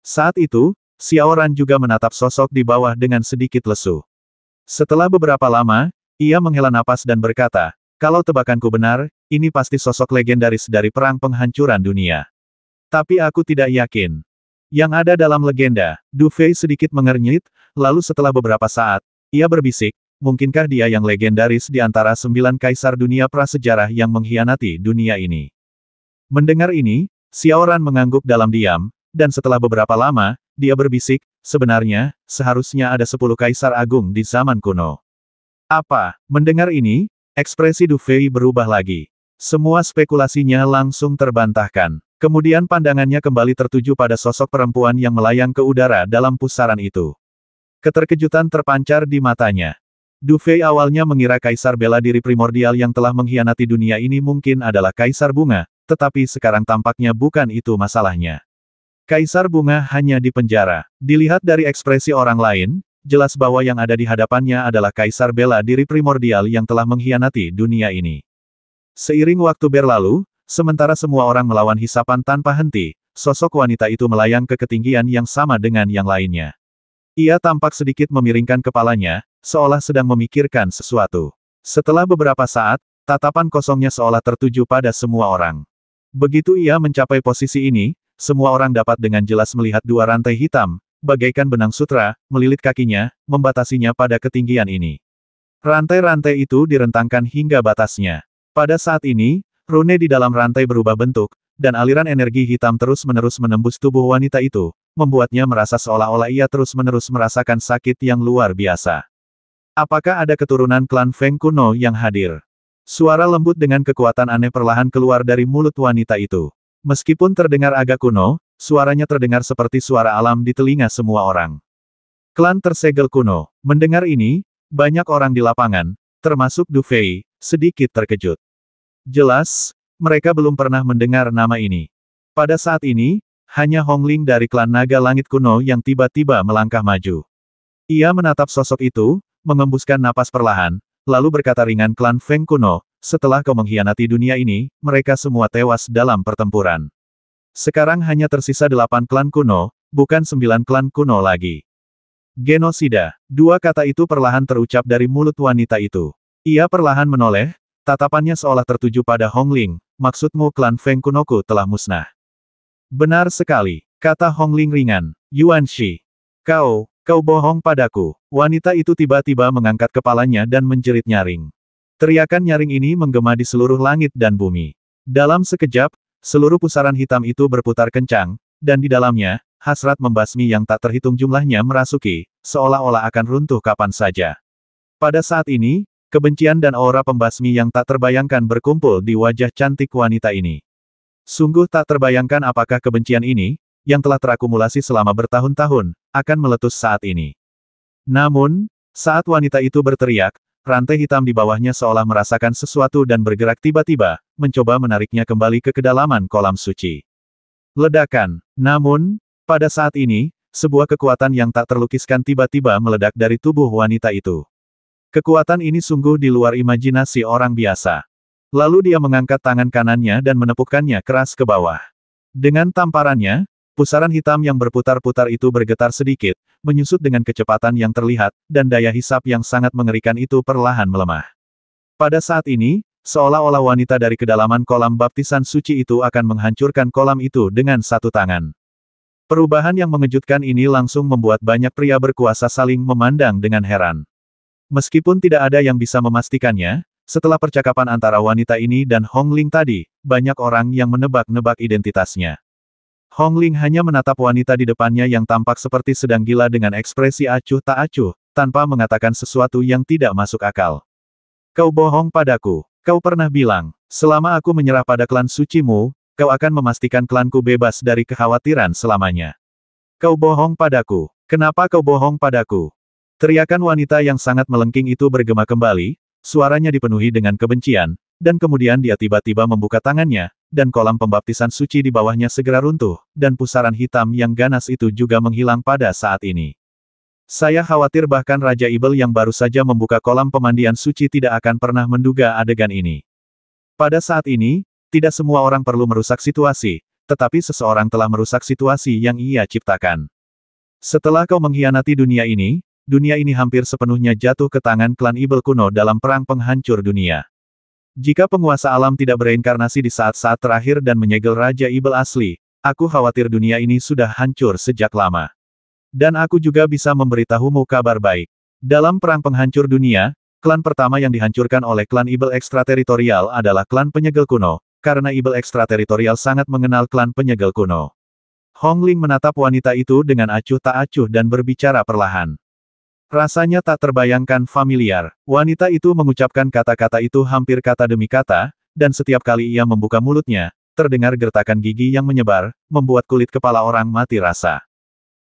Saat itu, Xiao Ran juga menatap sosok di bawah dengan sedikit lesu. Setelah beberapa lama, ia menghela napas dan berkata, kalau tebakanku benar, ini pasti sosok legendaris dari perang penghancuran dunia. Tapi aku tidak yakin. Yang ada dalam legenda, Du Fei sedikit mengernyit, lalu setelah beberapa saat, ia berbisik, mungkinkah dia yang legendaris di antara 9 kaisar dunia prasejarah yang mengkhianati dunia ini? Mendengar ini, Xiao Ran mengangguk dalam diam, dan setelah beberapa lama, dia berbisik, sebenarnya, seharusnya ada 10 kaisar agung di zaman kuno. Apa? Mendengar ini, ekspresi Du Fei berubah lagi. Semua spekulasinya langsung terbantahkan. Kemudian pandangannya kembali tertuju pada sosok perempuan yang melayang ke udara dalam pusaran itu. Keterkejutan terpancar di matanya. Du Fei awalnya mengira Kaisar Bela Diri Primordial yang telah mengkhianati dunia ini mungkin adalah Kaisar Bunga, tetapi sekarang tampaknya bukan itu masalahnya. Kaisar Bunga hanya di penjara. Dilihat dari ekspresi orang lain, jelas bahwa yang ada di hadapannya adalah Kaisar Bela Diri Primordial yang telah mengkhianati dunia ini. Seiring waktu berlalu, sementara semua orang melawan hisapan tanpa henti, sosok wanita itu melayang ke ketinggian yang sama dengan yang lainnya. Ia tampak sedikit memiringkan kepalanya, seolah sedang memikirkan sesuatu. Setelah beberapa saat, tatapan kosongnya seolah tertuju pada semua orang. Begitu ia mencapai posisi ini, semua orang dapat dengan jelas melihat dua rantai hitam, bagaikan benang sutra, melilit kakinya, membatasinya pada ketinggian ini. Rantai-rantai itu direntangkan hingga batasnya. Pada saat ini, rune di dalam rantai berubah bentuk, dan aliran energi hitam terus-menerus menembus tubuh wanita itu, membuatnya merasa seolah-olah ia terus-menerus merasakan sakit yang luar biasa. Apakah ada keturunan klan Feng kuno yang hadir? Suara lembut dengan kekuatan aneh perlahan keluar dari mulut wanita itu. Meskipun terdengar agak kuno, suaranya terdengar seperti suara alam di telinga semua orang. Klan tersegel kuno. Mendengar ini, banyak orang di lapangan, termasuk Du Fei, sedikit terkejut. Jelas, mereka belum pernah mendengar nama ini. Pada saat ini, hanya Hongling dari klan Naga Langit kuno yang tiba-tiba melangkah maju. Ia menatap sosok itu, mengembuskan napas perlahan, lalu berkata ringan, klan Feng kuno, setelah kau mengkhianati dunia ini, mereka semua tewas dalam pertempuran. Sekarang hanya tersisa 8 klan kuno, bukan 9 klan kuno lagi. Genosida. Dua kata itu perlahan terucap dari mulut wanita itu. Ia perlahan menoleh, tatapannya seolah tertuju pada Hongling, maksudmu klan Feng kunoku telah musnah. Benar sekali, kata Hongling ringan. Yuan Shi. Kau bohong padaku. Wanita itu tiba-tiba mengangkat kepalanya dan menjerit nyaring. Teriakan nyaring ini menggema di seluruh langit dan bumi. Dalam sekejap, seluruh pusaran hitam itu berputar kencang, dan di dalamnya, hasrat membasmi yang tak terhitung jumlahnya merasuki, seolah-olah akan runtuh kapan saja. Pada saat ini, kebencian dan aura pembasmi yang tak terbayangkan berkumpul di wajah cantik wanita ini. Sungguh tak terbayangkan apakah kebencian ini, yang telah terakumulasi selama bertahun-tahun, akan meletus saat ini. Namun, saat wanita itu berteriak, rantai hitam di bawahnya seolah merasakan sesuatu dan bergerak tiba-tiba, mencoba menariknya kembali ke kedalaman kolam suci. Ledakan. Namun, pada saat ini, sebuah kekuatan yang tak terlukiskan tiba-tiba meledak dari tubuh wanita itu. Kekuatan ini sungguh di luar imajinasi orang biasa. Lalu dia mengangkat tangan kanannya dan menepukkannya keras ke bawah. Dengan tamparannya, pusaran hitam yang berputar-putar itu bergetar sedikit, menyusut dengan kecepatan yang terlihat, dan daya hisap yang sangat mengerikan itu perlahan melemah. Pada saat ini, seolah-olah wanita dari kedalaman kolam baptisan suci itu akan menghancurkan kolam itu dengan satu tangan. Perubahan yang mengejutkan ini langsung membuat banyak pria berkuasa saling memandang dengan heran. Meskipun tidak ada yang bisa memastikannya, setelah percakapan antara wanita ini dan Hongling tadi, banyak orang yang menebak-nebak identitasnya. Hongling hanya menatap wanita di depannya yang tampak seperti sedang gila dengan ekspresi acuh tak acuh, tanpa mengatakan sesuatu yang tidak masuk akal. Kau bohong padaku. Kau pernah bilang, selama aku menyerah pada klan sucimu, kau akan memastikan klanku bebas dari kekhawatiran selamanya. Kau bohong padaku. Kenapa kau bohong padaku? Teriakan wanita yang sangat melengking itu bergema kembali, suaranya dipenuhi dengan kebencian, dan kemudian dia tiba-tiba membuka tangannya, dan kolam pembaptisan suci di bawahnya segera runtuh, dan pusaran hitam yang ganas itu juga menghilang pada saat ini. Saya khawatir bahkan Raja Ibel yang baru saja membuka kolam pemandian suci tidak akan pernah menduga adegan ini. Pada saat ini, tidak semua orang perlu merusak situasi, tetapi seseorang telah merusak situasi yang ia ciptakan. Setelah kau mengkhianati dunia ini hampir sepenuhnya jatuh ke tangan klan Ibel kuno dalam perang penghancur dunia. Jika penguasa alam tidak bereinkarnasi di saat-saat terakhir dan menyegel Raja Ibel asli, aku khawatir dunia ini sudah hancur sejak lama. Dan aku juga bisa memberitahumu kabar baik. Dalam perang penghancur dunia, klan pertama yang dihancurkan oleh klan Ibel ekstrateritorial adalah klan penyegel kuno, karena Ibel ekstrateritorial sangat mengenal klan penyegel kuno. Hongling menatap wanita itu dengan acuh tak acuh dan berbicara perlahan. Rasanya tak terbayangkan familiar. Wanita itu mengucapkan kata-kata itu hampir kata demi kata, dan setiap kali ia membuka mulutnya, terdengar gertakan gigi yang menyebar, membuat kulit kepala orang mati rasa.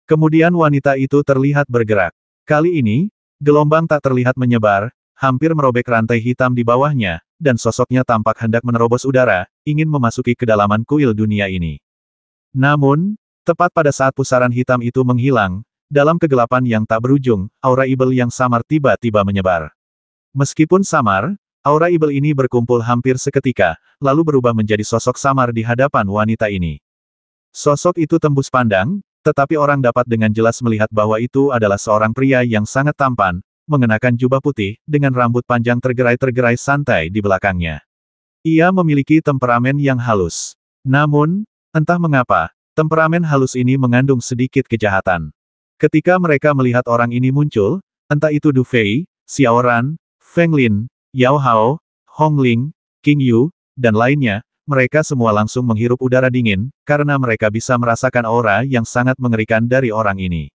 Kemudian wanita itu terlihat bergerak. Kali ini, gelombang tak terlihat menyebar, hampir merobek rantai hitam di bawahnya, dan sosoknya tampak hendak menerobos udara, ingin memasuki kedalaman kuil dunia ini. Namun, tepat pada saat pusaran hitam itu menghilang, dalam kegelapan yang tak berujung, aura ibel yang samar tiba-tiba menyebar. Meskipun samar, aura ibel ini berkumpul hampir seketika, lalu berubah menjadi sosok samar di hadapan wanita ini. Sosok itu tembus pandang, tetapi orang dapat dengan jelas melihat bahwa itu adalah seorang pria yang sangat tampan, mengenakan jubah putih, dengan rambut panjang tergerai-tergerai santai di belakangnya. Ia memiliki temperamen yang halus. Namun, entah mengapa, temperamen halus ini mengandung sedikit kejahatan. Ketika mereka melihat orang ini muncul, entah itu Du Fei, Xiao Ran, Feng Lin, Yao Hao, Hong Ling, King Yu, dan lainnya, mereka semua langsung menghirup udara dingin, karena mereka bisa merasakan aura yang sangat mengerikan dari orang ini.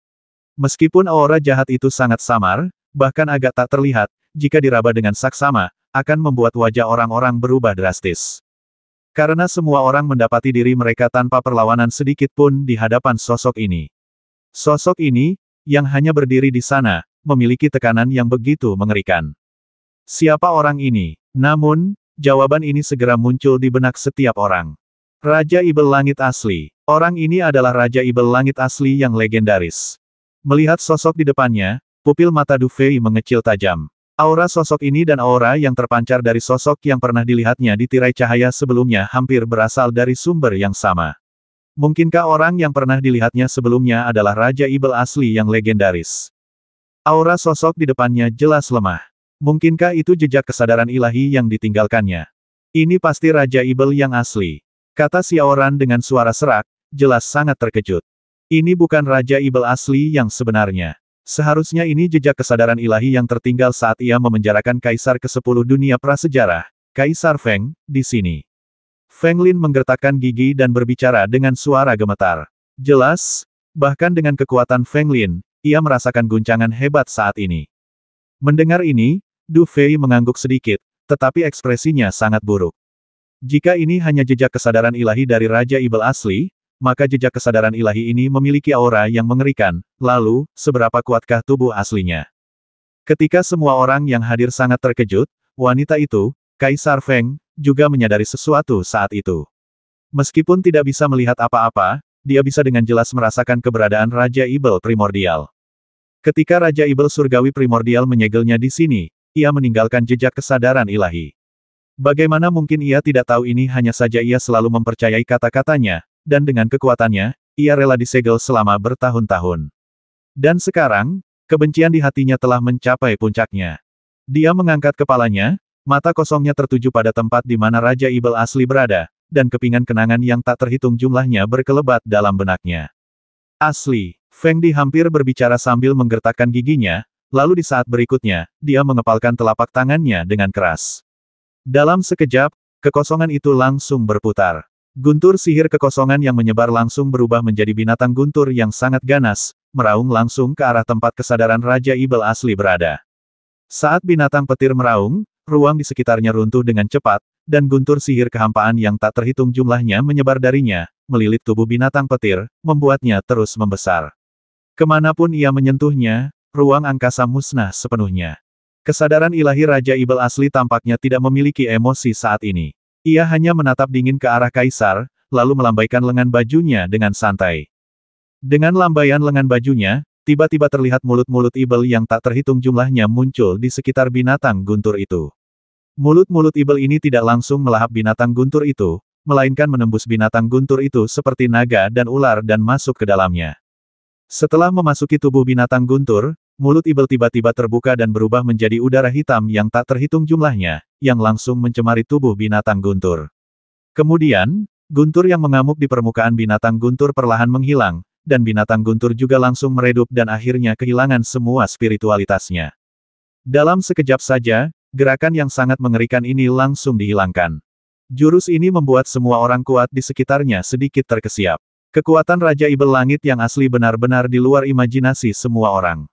Meskipun aura jahat itu sangat samar, bahkan agak tak terlihat, jika diraba dengan saksama, akan membuat wajah orang-orang berubah drastis. Karena semua orang mendapati diri mereka tanpa perlawanan sedikit pun di hadapan sosok ini. Sosok ini, yang hanya berdiri di sana, memiliki tekanan yang begitu mengerikan. Siapa orang ini? Namun, jawaban ini segera muncul di benak setiap orang. Raja Ibel Langit asli. Orang ini adalah Raja Ibel Langit asli yang legendaris. Melihat sosok di depannya, pupil mata Du Fei mengecil tajam. Aura sosok ini dan aura yang terpancar dari sosok yang pernah dilihatnya di tirai cahaya sebelumnya hampir berasal dari sumber yang sama. Mungkinkah orang yang pernah dilihatnya sebelumnya adalah Raja Ibel asli yang legendaris? Aura sosok di depannya jelas lemah. Mungkinkah itu jejak kesadaran ilahi yang ditinggalkannya? Ini pasti Raja Ibel yang asli. Kata Xiao Ran dengan suara serak, jelas sangat terkejut. Ini bukan Raja Ibel asli yang sebenarnya. Seharusnya ini jejak kesadaran ilahi yang tertinggal saat ia memenjarakan Kaisar ke-10 dunia prasejarah, Kaisar Feng, di sini. Feng Lin menggertakkan gigi dan berbicara dengan suara gemetar. Jelas, bahkan dengan kekuatan Feng Lin, ia merasakan guncangan hebat saat ini. Mendengar ini, Du Fei mengangguk sedikit, tetapi ekspresinya sangat buruk. Jika ini hanya jejak kesadaran ilahi dari Raja Ibel asli, maka jejak kesadaran ilahi ini memiliki aura yang mengerikan, lalu, seberapa kuatkah tubuh aslinya? Ketika semua orang yang hadir sangat terkejut, wanita itu, Kaisar Feng, juga menyadari sesuatu saat itu. Meskipun tidak bisa melihat apa-apa, dia bisa dengan jelas merasakan keberadaan Raja Ibel primordial. Ketika Raja Ibel surgawi primordial menyegelnya di sini, ia meninggalkan jejak kesadaran ilahi. Bagaimana mungkin ia tidak tahu ini? Hanya saja ia selalu mempercayai kata-katanya, dan dengan kekuatannya, ia rela disegel selama bertahun-tahun. Dan sekarang, kebencian di hatinya telah mencapai puncaknya. Dia mengangkat kepalanya, mata kosongnya tertuju pada tempat di mana Raja Ibel asli berada, dan kepingan kenangan yang tak terhitung jumlahnya berkelebat dalam benaknya. Asli, Feng Di hampir berbicara sambil menggertakkan giginya, lalu di saat berikutnya, dia mengepalkan telapak tangannya dengan keras. Dalam sekejap, kekosongan itu langsung berputar. Guntur sihir kekosongan yang menyebar langsung berubah menjadi binatang guntur yang sangat ganas, meraung langsung ke arah tempat kesadaran Raja Ibel asli berada. Saat binatang petir meraung, ruang di sekitarnya runtuh dengan cepat, dan guntur sihir kehampaan yang tak terhitung jumlahnya menyebar darinya, melilit tubuh binatang petir, membuatnya terus membesar. Kemanapun ia menyentuhnya, ruang angkasa musnah sepenuhnya. Kesadaran ilahi Raja Ibel asli tampaknya tidak memiliki emosi saat ini. Ia hanya menatap dingin ke arah Kaisar, lalu melambaikan lengan bajunya dengan santai. Dengan lambaian lengan bajunya, tiba-tiba terlihat mulut-mulut ibel yang tak terhitung jumlahnya muncul di sekitar binatang guntur itu. Mulut-mulut ibel ini tidak langsung melahap binatang guntur itu, melainkan menembus binatang guntur itu seperti naga dan ular dan masuk ke dalamnya. Setelah memasuki tubuh binatang guntur, mulut ibel tiba-tiba terbuka dan berubah menjadi udara hitam yang tak terhitung jumlahnya, yang langsung mencemari tubuh binatang guntur. Kemudian, guntur yang mengamuk di permukaan binatang guntur perlahan menghilang, dan binatang guntur juga langsung meredup dan akhirnya kehilangan semua spiritualitasnya. Dalam sekejap saja, gerakan yang sangat mengerikan ini langsung dihilangkan. Jurus ini membuat semua orang kuat di sekitarnya sedikit terkesiap. Kekuatan Raja Ibel Langit yang asli benar-benar di luar imajinasi semua orang.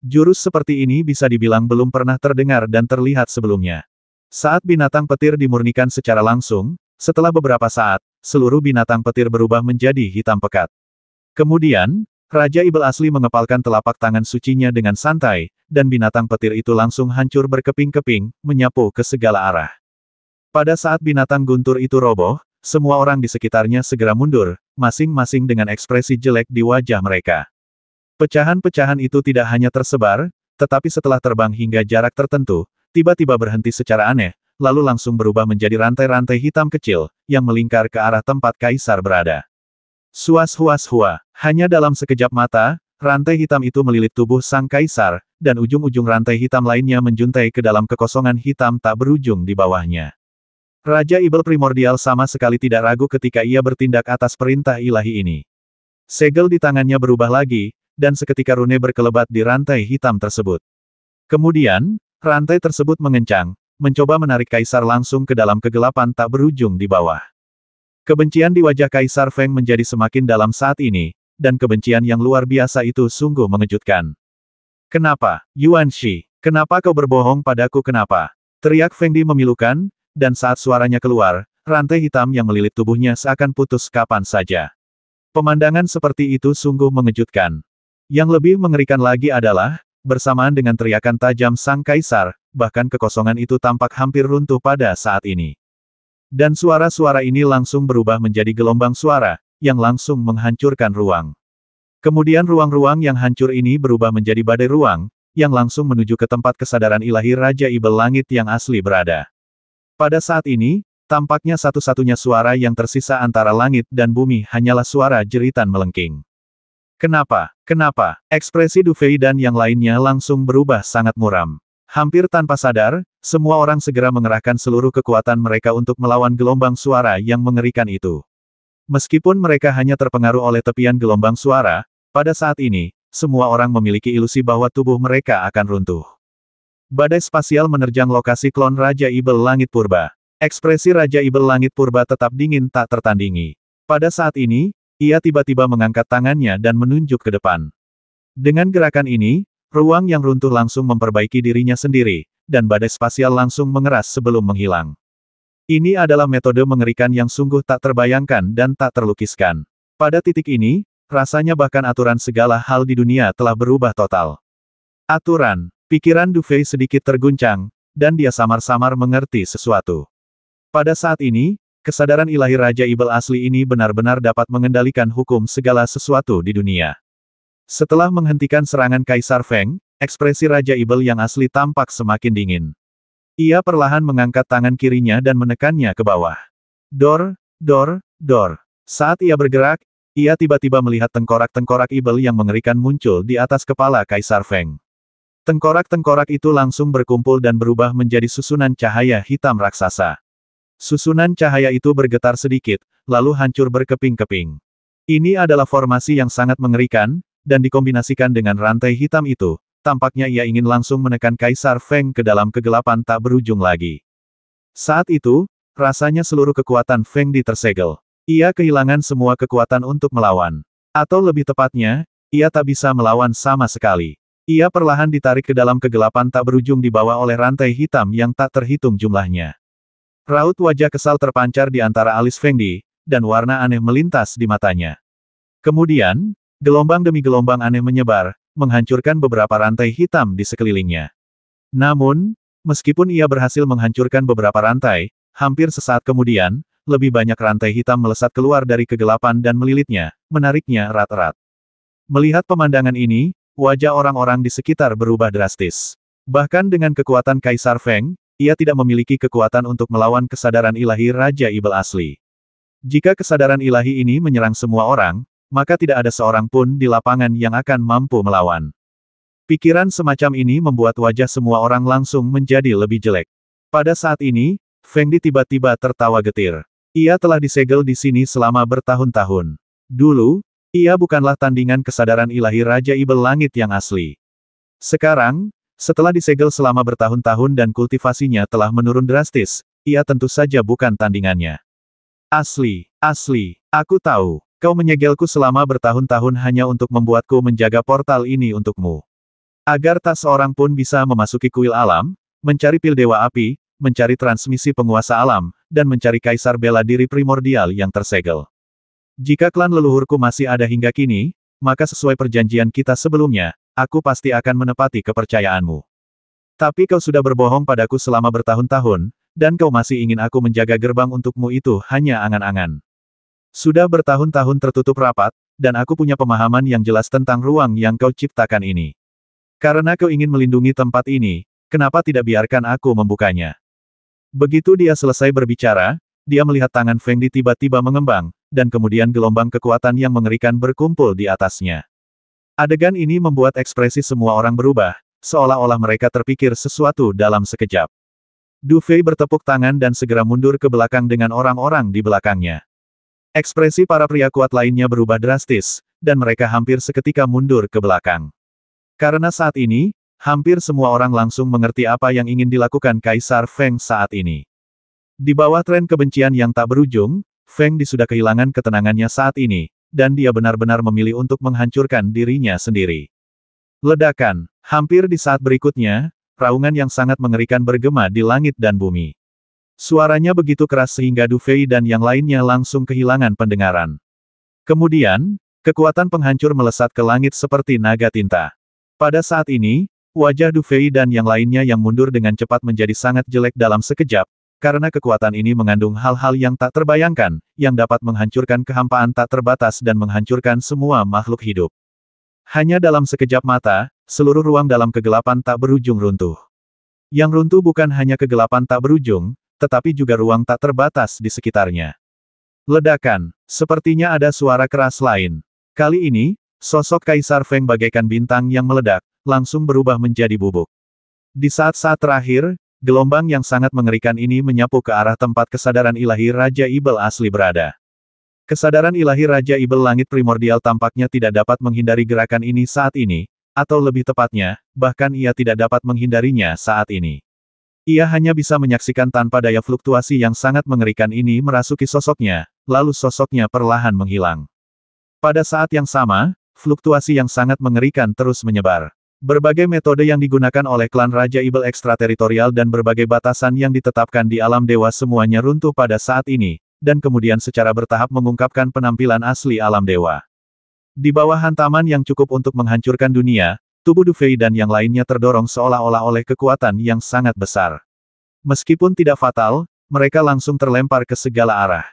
Jurus seperti ini bisa dibilang belum pernah terdengar dan terlihat sebelumnya. Saat binatang petir dimurnikan secara langsung, setelah beberapa saat, seluruh binatang petir berubah menjadi hitam pekat. Kemudian, Raja Ibel asli mengepalkan telapak tangan sucinya dengan santai, dan binatang petir itu langsung hancur berkeping-keping, menyapu ke segala arah. Pada saat binatang guntur itu roboh, semua orang di sekitarnya segera mundur, masing-masing dengan ekspresi jelek di wajah mereka. Pecahan-pecahan itu tidak hanya tersebar, tetapi setelah terbang hingga jarak tertentu, tiba-tiba berhenti secara aneh, lalu langsung berubah menjadi rantai-rantai hitam kecil, yang melingkar ke arah tempat kaisar berada. Suas-huas-hua, hanya dalam sekejap mata, rantai hitam itu melilit tubuh sang kaisar, dan ujung-ujung rantai hitam lainnya menjuntai ke dalam kekosongan hitam tak berujung di bawahnya. Raja Ibel primordial sama sekali tidak ragu ketika ia bertindak atas perintah ilahi ini. Segel di tangannya berubah lagi, dan seketika rune berkelebat di rantai hitam tersebut. Kemudian, rantai tersebut mengencang, mencoba menarik kaisar langsung ke dalam kegelapan tak berujung di bawah. Kebencian di wajah Kaisar Feng menjadi semakin dalam saat ini, dan kebencian yang luar biasa itu sungguh mengejutkan. Kenapa, Yuan Shi? Kenapa kau berbohong padaku kenapa? Teriak Feng Di memilukan, dan saat suaranya keluar, rantai hitam yang melilit tubuhnya seakan putus kapan saja. Pemandangan seperti itu sungguh mengejutkan. Yang lebih mengerikan lagi adalah, bersamaan dengan teriakan tajam sang kaisar, bahkan kekosongan itu tampak hampir runtuh pada saat ini. Dan suara-suara ini langsung berubah menjadi gelombang suara, yang langsung menghancurkan ruang. Kemudian ruang-ruang yang hancur ini berubah menjadi badai ruang, yang langsung menuju ke tempat kesadaran ilahi Raja Ibel Langit yang asli berada. Pada saat ini, tampaknya satu-satunya suara yang tersisa antara langit dan bumi hanyalah suara jeritan melengking. Kenapa? Kenapa? Ekspresi Du Fei dan yang lainnya langsung berubah sangat muram. Hampir tanpa sadar, semua orang segera mengerahkan seluruh kekuatan mereka untuk melawan gelombang suara yang mengerikan itu. Meskipun mereka hanya terpengaruh oleh tepian gelombang suara, pada saat ini, semua orang memiliki ilusi bahwa tubuh mereka akan runtuh. Badai spasial menerjang lokasi klon Raja Ibel Langit Purba. Ekspresi Raja Ibel Langit Purba tetap dingin tak tertandingi. Pada saat ini, ia tiba-tiba mengangkat tangannya dan menunjuk ke depan. Dengan gerakan ini, ruang yang runtuh langsung memperbaiki dirinya sendiri, dan badai spasial langsung mengeras sebelum menghilang. Ini adalah metode mengerikan yang sungguh tak terbayangkan dan tak terlukiskan. Pada titik ini, rasanya bahkan aturan segala hal di dunia telah berubah total. Aturan, pikiran Du Fei sedikit terguncang, dan dia samar-samar mengerti sesuatu. Pada saat ini, kesadaran ilahi Raja Ibel asli ini benar-benar dapat mengendalikan hukum segala sesuatu di dunia. Setelah menghentikan serangan Kaisar Feng, ekspresi Raja Ibel yang asli tampak semakin dingin. Ia perlahan mengangkat tangan kirinya dan menekannya ke bawah. Dor, dor, dor. Saat ia bergerak, ia tiba-tiba melihat tengkorak-tengkorak Ibel yang mengerikan muncul di atas kepala Kaisar Feng. Tengkorak-tengkorak itu langsung berkumpul dan berubah menjadi susunan cahaya hitam raksasa. Susunan cahaya itu bergetar sedikit, lalu hancur berkeping-keping. Ini adalah formasi yang sangat mengerikan, dan dikombinasikan dengan rantai hitam itu, tampaknya ia ingin langsung menekan Kaisar Feng ke dalam kegelapan tak berujung lagi. Saat itu, rasanya seluruh kekuatan Feng Di tersegel. Ia kehilangan semua kekuatan untuk melawan. Atau lebih tepatnya, ia tak bisa melawan sama sekali. Ia perlahan ditarik ke dalam kegelapan tak berujung dibawa oleh rantai hitam yang tak terhitung jumlahnya. Raut wajah kesal terpancar di antara alis Feng Di, dan warna aneh melintas di matanya. Kemudian, gelombang demi gelombang aneh menyebar, menghancurkan beberapa rantai hitam di sekelilingnya. Namun, meskipun ia berhasil menghancurkan beberapa rantai, hampir sesaat kemudian, lebih banyak rantai hitam melesat keluar dari kegelapan dan melilitnya, menariknya erat-erat. Melihat pemandangan ini, wajah orang-orang di sekitar berubah drastis. Bahkan dengan kekuatan Kaisar Feng, ia tidak memiliki kekuatan untuk melawan kesadaran ilahi Raja Ibel asli. Jika kesadaran ilahi ini menyerang semua orang, maka tidak ada seorang pun di lapangan yang akan mampu melawan. Pikiran semacam ini membuat wajah semua orang langsung menjadi lebih jelek. Pada saat ini, Feng Di tiba-tiba tertawa getir. Ia telah disegel di sini selama bertahun-tahun. Dulu, ia bukanlah tandingan kesadaran ilahi Raja Ibel Langit yang asli. Sekarang, setelah disegel selama bertahun-tahun dan kultivasinya telah menurun drastis, ia tentu saja bukan tandingannya. Asli, aku tahu. Kau menyegelku selama bertahun-tahun hanya untuk membuatku menjaga portal ini untukmu. Agar tak seorang pun bisa memasuki kuil alam, mencari pil Dewa Api, mencari transmisi penguasa alam, dan mencari kaisar bela diri primordial yang tersegel. Jika klan leluhurku masih ada hingga kini, maka sesuai perjanjian kita sebelumnya, aku pasti akan menepati kepercayaanmu. Tapi kau sudah berbohong padaku selama bertahun-tahun, dan kau masih ingin aku menjaga gerbang untukmu itu hanya angan-angan. Sudah bertahun-tahun tertutup rapat, dan aku punya pemahaman yang jelas tentang ruang yang kau ciptakan ini. Karena kau ingin melindungi tempat ini, kenapa tidak biarkan aku membukanya? Begitu dia selesai berbicara, dia melihat tangan Feng Di tiba-tiba mengembang, dan kemudian gelombang kekuatan yang mengerikan berkumpul di atasnya. Adegan ini membuat ekspresi semua orang berubah, seolah-olah mereka terpikir sesuatu dalam sekejap. Du Fei bertepuk tangan dan segera mundur ke belakang dengan orang-orang di belakangnya. Ekspresi para pria kuat lainnya berubah drastis, dan mereka hampir seketika mundur ke belakang. Karena saat ini, hampir semua orang langsung mengerti apa yang ingin dilakukan Kaisar Feng saat ini. Di bawah tren kebencian yang tak berujung, Feng Di sudah kehilangan ketenangannya saat ini, dan dia benar-benar memilih untuk menghancurkan dirinya sendiri. Ledakan. Hampir di saat berikutnya, raungan yang sangat mengerikan bergema di langit dan bumi. Suaranya begitu keras sehingga Du Fei dan yang lainnya langsung kehilangan pendengaran. Kemudian, kekuatan penghancur melesat ke langit seperti naga tinta. Pada saat ini, wajah Du Fei dan yang lainnya yang mundur dengan cepat menjadi sangat jelek dalam sekejap, karena kekuatan ini mengandung hal-hal yang tak terbayangkan, yang dapat menghancurkan kehampaan tak terbatas dan menghancurkan semua makhluk hidup. Hanya dalam sekejap mata, seluruh ruang dalam kegelapan tak berujung runtuh. Yang runtuh bukan hanya kegelapan tak berujung, tetapi juga ruang tak terbatas di sekitarnya. Ledakan. Sepertinya ada suara keras lain. Kali ini, sosok Kaisar Feng bagaikan bintang yang meledak, langsung berubah menjadi bubuk. Di saat-saat terakhir, gelombang yang sangat mengerikan ini menyapu ke arah tempat kesadaran ilahi Raja Ibel asli berada. Kesadaran ilahi Raja Ibel Langit Primordial tampaknya tidak dapat menghindari gerakan ini saat ini, atau lebih tepatnya, bahkan ia tidak dapat menghindarinya saat ini. Ia hanya bisa menyaksikan tanpa daya fluktuasi yang sangat mengerikan ini merasuki sosoknya, lalu sosoknya perlahan menghilang. Pada saat yang sama, fluktuasi yang sangat mengerikan terus menyebar. Berbagai metode yang digunakan oleh klan Raja Ibel ekstrateritorial dan berbagai batasan yang ditetapkan di alam dewa semuanya runtuh pada saat ini, dan kemudian secara bertahap mengungkapkan penampilan asli alam dewa. Di bawah hantaman yang cukup untuk menghancurkan dunia, tubuh Du Fei dan yang lainnya terdorong seolah-olah oleh kekuatan yang sangat besar. Meskipun tidak fatal, mereka langsung terlempar ke segala arah.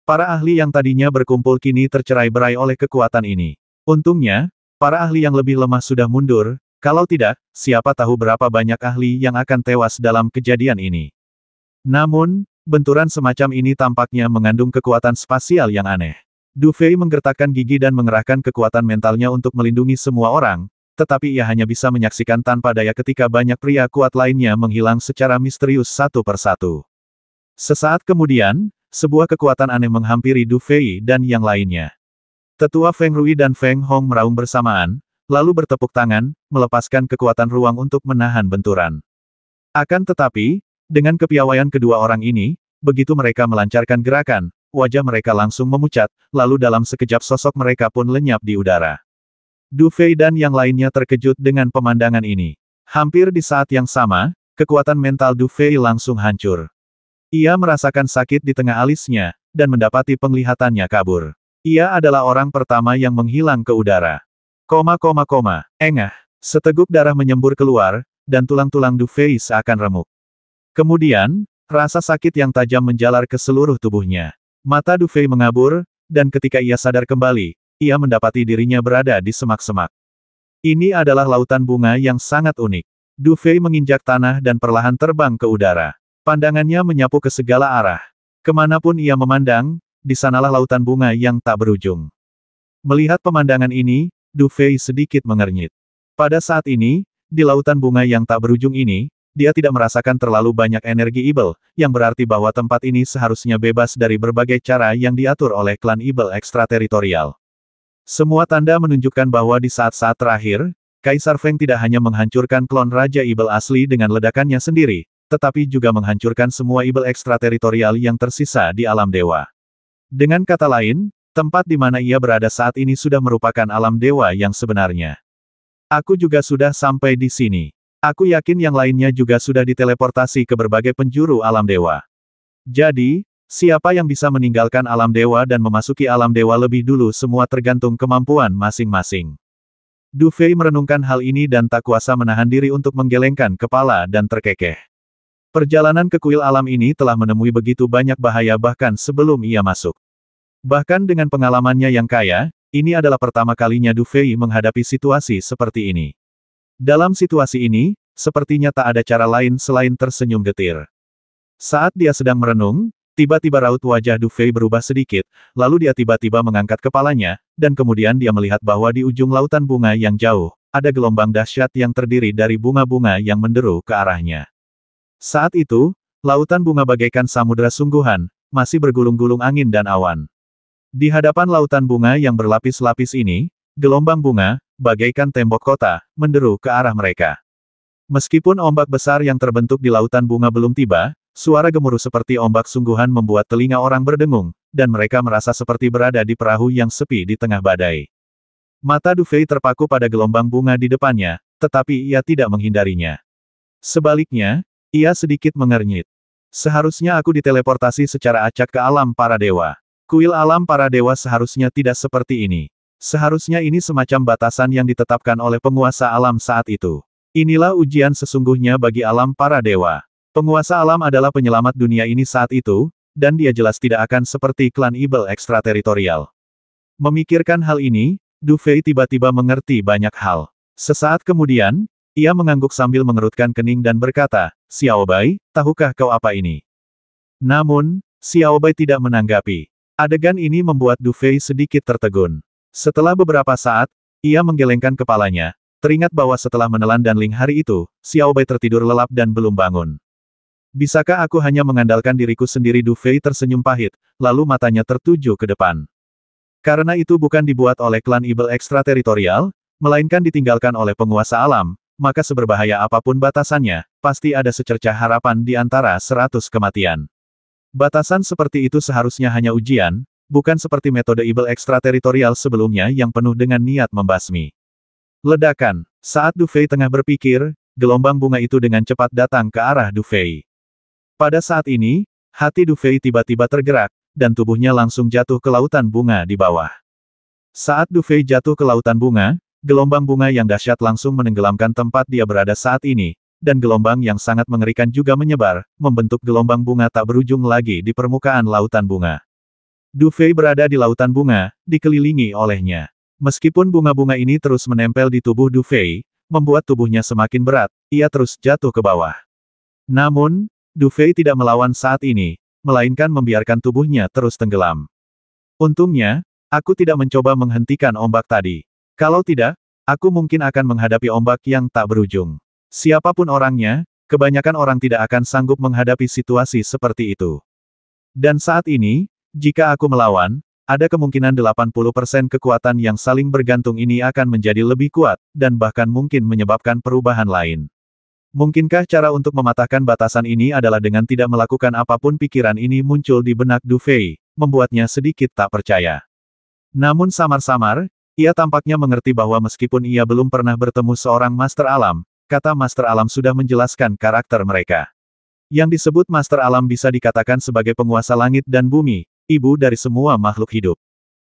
Para ahli yang tadinya berkumpul kini tercerai-berai oleh kekuatan ini. Untungnya, para ahli yang lebih lemah sudah mundur, kalau tidak, siapa tahu berapa banyak ahli yang akan tewas dalam kejadian ini. Namun, benturan semacam ini tampaknya mengandung kekuatan spasial yang aneh. Du Fei menggertakkan gigi dan mengerahkan kekuatan mentalnya untuk melindungi semua orang, tetapi ia hanya bisa menyaksikan tanpa daya ketika banyak pria kuat lainnya menghilang secara misterius satu persatu. Sesaat kemudian, sebuah kekuatan aneh menghampiri Du Fei dan yang lainnya. Tetua Feng Rui dan Feng Hong meraung bersamaan, lalu bertepuk tangan, melepaskan kekuatan ruang untuk menahan benturan. Akan tetapi, dengan kepiawaian kedua orang ini, begitu mereka melancarkan gerakan, wajah mereka langsung memucat, lalu dalam sekejap sosok mereka pun lenyap di udara. Du Fei dan yang lainnya terkejut dengan pemandangan ini. Hampir di saat yang sama, kekuatan mental Du Fei langsung hancur. Ia merasakan sakit di tengah alisnya, dan mendapati penglihatannya kabur. Ia adalah orang pertama yang menghilang ke udara. Engah. Seteguk darah menyembur keluar, dan tulang-tulang Du Fei seakan remuk. Kemudian, rasa sakit yang tajam menjalar ke seluruh tubuhnya. Mata Du Fei mengabur, dan ketika ia sadar kembali, ia mendapati dirinya berada di semak-semak. Ini adalah lautan bunga yang sangat unik. Du Fei menginjak tanah dan perlahan terbang ke udara. Pandangannya menyapu ke segala arah. Kemanapun ia memandang, di sanalah lautan bunga yang tak berujung. Melihat pemandangan ini, Du Fei sedikit mengernyit. Pada saat ini, di lautan bunga yang tak berujung ini, dia tidak merasakan terlalu banyak energi Ibel, yang berarti bahwa tempat ini seharusnya bebas dari berbagai cara yang diatur oleh klan Ibel ekstrateritorial. Semua tanda menunjukkan bahwa di saat-saat terakhir, Kaisar Feng tidak hanya menghancurkan klon Raja Ibel asli dengan ledakannya sendiri, tetapi juga menghancurkan semua Ibel ekstrateritorial yang tersisa di alam dewa. Dengan kata lain, tempat di mana ia berada saat ini sudah merupakan alam dewa yang sebenarnya. Aku juga sudah sampai di sini. Aku yakin yang lainnya juga sudah diteleportasi ke berbagai penjuru alam dewa. Jadi, Siapa yang bisa meninggalkan alam dewa dan memasuki alam dewa lebih dulu semua tergantung kemampuan masing-masing. Du Fei merenungkan hal ini dan tak kuasa menahan diri untuk menggelengkan kepala dan terkekeh. Perjalanan ke kuil alam ini telah menemui begitu banyak bahaya bahkan sebelum ia masuk. Bahkan dengan pengalamannya yang kaya, ini adalah pertama kalinya Du Fei menghadapi situasi seperti ini. Dalam situasi ini, sepertinya tak ada cara lain selain tersenyum getir. Saat dia sedang merenung, tiba-tiba raut wajah Du Fei berubah sedikit, lalu dia tiba-tiba mengangkat kepalanya, dan kemudian dia melihat bahwa di ujung lautan bunga yang jauh, ada gelombang dahsyat yang terdiri dari bunga-bunga yang menderu ke arahnya. Saat itu, lautan bunga bagaikan samudera sungguhan, masih bergulung-gulung angin dan awan. Di hadapan lautan bunga yang berlapis-lapis ini, gelombang bunga, bagaikan tembok kota, menderu ke arah mereka. Meskipun ombak besar yang terbentuk di lautan bunga belum tiba, suara gemuruh seperti ombak sungguhan membuat telinga orang berdengung, dan mereka merasa seperti berada di perahu yang sepi di tengah badai. Mata Du Fei terpaku pada gelombang bunga di depannya, tetapi ia tidak menghindarinya. Sebaliknya, ia sedikit mengernyit. Seharusnya aku diteleportasi secara acak ke alam para dewa. Kuil alam para dewa seharusnya tidak seperti ini. Seharusnya ini semacam batasan yang ditetapkan oleh penguasa alam saat itu. Inilah ujian sesungguhnya bagi alam para dewa. Penguasa alam adalah penyelamat dunia ini saat itu, dan dia jelas tidak akan seperti klan Ibel ekstrateritorial. Memikirkan hal ini, Du Fei tiba-tiba mengerti banyak hal. Sesaat kemudian, ia mengangguk sambil mengerutkan kening dan berkata, "Xiao Bai, tahukah kau apa ini?" Namun, Xiao Bai tidak menanggapi. Adegan ini membuat Du Fei sedikit tertegun. Setelah beberapa saat, ia menggelengkan kepalanya, teringat bahwa setelah menelan Danling hari itu, Xiao Bai tertidur lelap dan belum bangun. Bisakah aku hanya mengandalkan diriku sendiri? Du Fei tersenyum pahit, lalu matanya tertuju ke depan. Karena itu bukan dibuat oleh klan Ibel ekstrateritorial, melainkan ditinggalkan oleh penguasa alam, maka seberbahaya apapun batasannya, pasti ada secercah harapan di antara 100 kematian. Batasan seperti itu seharusnya hanya ujian, bukan seperti metode Ibel ekstrateritorial sebelumnya yang penuh dengan niat membasmi. Ledakan. Saat Du Fei tengah berpikir, gelombang bunga itu dengan cepat datang ke arah Du Fei. Pada saat ini, hati Du Fei tiba-tiba tergerak, dan tubuhnya langsung jatuh ke lautan bunga di bawah. Saat Du Fei jatuh ke lautan bunga, gelombang bunga yang dahsyat langsung menenggelamkan tempat dia berada saat ini, dan gelombang yang sangat mengerikan juga menyebar, membentuk gelombang bunga tak berujung lagi di permukaan lautan bunga. Du Fei berada di lautan bunga, dikelilingi olehnya. Meskipun bunga-bunga ini terus menempel di tubuh Du Fei, membuat tubuhnya semakin berat, ia terus jatuh ke bawah. Namun, Du Fei tidak melawan saat ini, melainkan membiarkan tubuhnya terus tenggelam. Untungnya, aku tidak mencoba menghentikan ombak tadi. Kalau tidak, aku mungkin akan menghadapi ombak yang tak berujung. Siapapun orangnya, kebanyakan orang tidak akan sanggup menghadapi situasi seperti itu. Dan saat ini, jika aku melawan, ada kemungkinan 80% kekuatan yang saling bergantung ini akan menjadi lebih kuat, dan bahkan mungkin menyebabkan perubahan lain. Mungkinkah cara untuk mematahkan batasan ini adalah dengan tidak melakukan apapun? Pikiran ini muncul di benak Du Fei, membuatnya sedikit tak percaya. Namun samar-samar, ia tampaknya mengerti bahwa meskipun ia belum pernah bertemu seorang Master Alam, kata Master Alam sudah menjelaskan karakter mereka. Yang disebut Master Alam bisa dikatakan sebagai penguasa langit dan bumi, ibu dari semua makhluk hidup.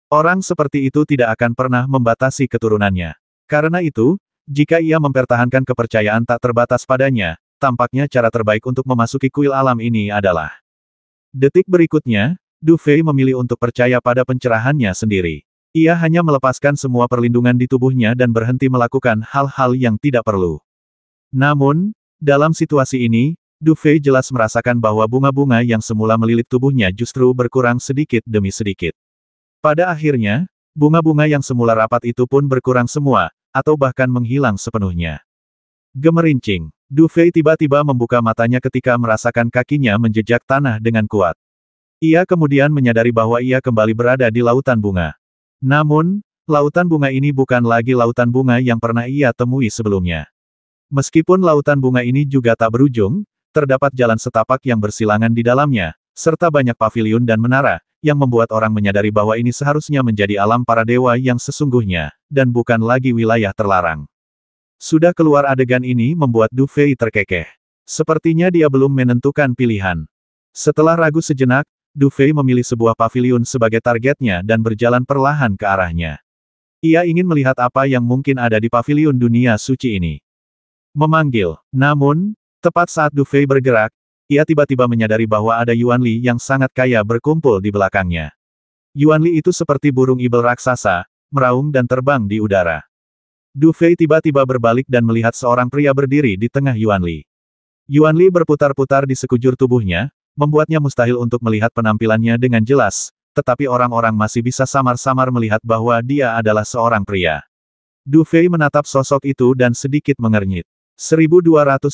Orang seperti itu tidak akan pernah membatasi keturunannya. Karena itu, jika ia mempertahankan kepercayaan tak terbatas padanya, tampaknya cara terbaik untuk memasuki kuil alam ini adalah. Detik berikutnya, Du Fei memilih untuk percaya pada pencerahannya sendiri. Ia hanya melepaskan semua perlindungan di tubuhnya dan berhenti melakukan hal-hal yang tidak perlu. Namun, dalam situasi ini, Du Fei jelas merasakan bahwa bunga-bunga yang semula melilit tubuhnya justru berkurang sedikit demi sedikit. Pada akhirnya, bunga-bunga yang semula rapat itu pun berkurang semua, atau bahkan menghilang sepenuhnya. Gemerincing. Du Fei tiba-tiba membuka matanya ketika merasakan kakinya menjejak tanah dengan kuat. Ia kemudian menyadari bahwa ia kembali berada di lautan bunga. Namun, lautan bunga ini bukan lagi lautan bunga yang pernah ia temui sebelumnya. Meskipun lautan bunga ini juga tak berujung, terdapat jalan setapak yang bersilangan di dalamnya, serta banyak paviliun dan menara, yang membuat orang menyadari bahwa ini seharusnya menjadi alam para dewa yang sesungguhnya, dan bukan lagi wilayah terlarang. Sudah keluar adegan ini membuat Du Fei terkekeh. Sepertinya dia belum menentukan pilihan. Setelah ragu sejenak, Du Fei memilih sebuah paviliun sebagai targetnya dan berjalan perlahan ke arahnya. Ia ingin melihat apa yang mungkin ada di paviliun dunia suci ini. Memanggil. Namun, tepat saat Du Fei bergerak, ia tiba-tiba menyadari bahwa ada Yuan Li yang sangat kaya berkumpul di belakangnya. Yuan Li itu seperti burung ibel raksasa, meraung dan terbang di udara. Du Fei tiba-tiba berbalik dan melihat seorang pria berdiri di tengah Yuan Li. Yuan Li berputar-putar di sekujur tubuhnya, membuatnya mustahil untuk melihat penampilannya dengan jelas, tetapi orang-orang masih bisa samar-samar melihat bahwa dia adalah seorang pria. Du Fei menatap sosok itu dan sedikit mengernyit. 1230.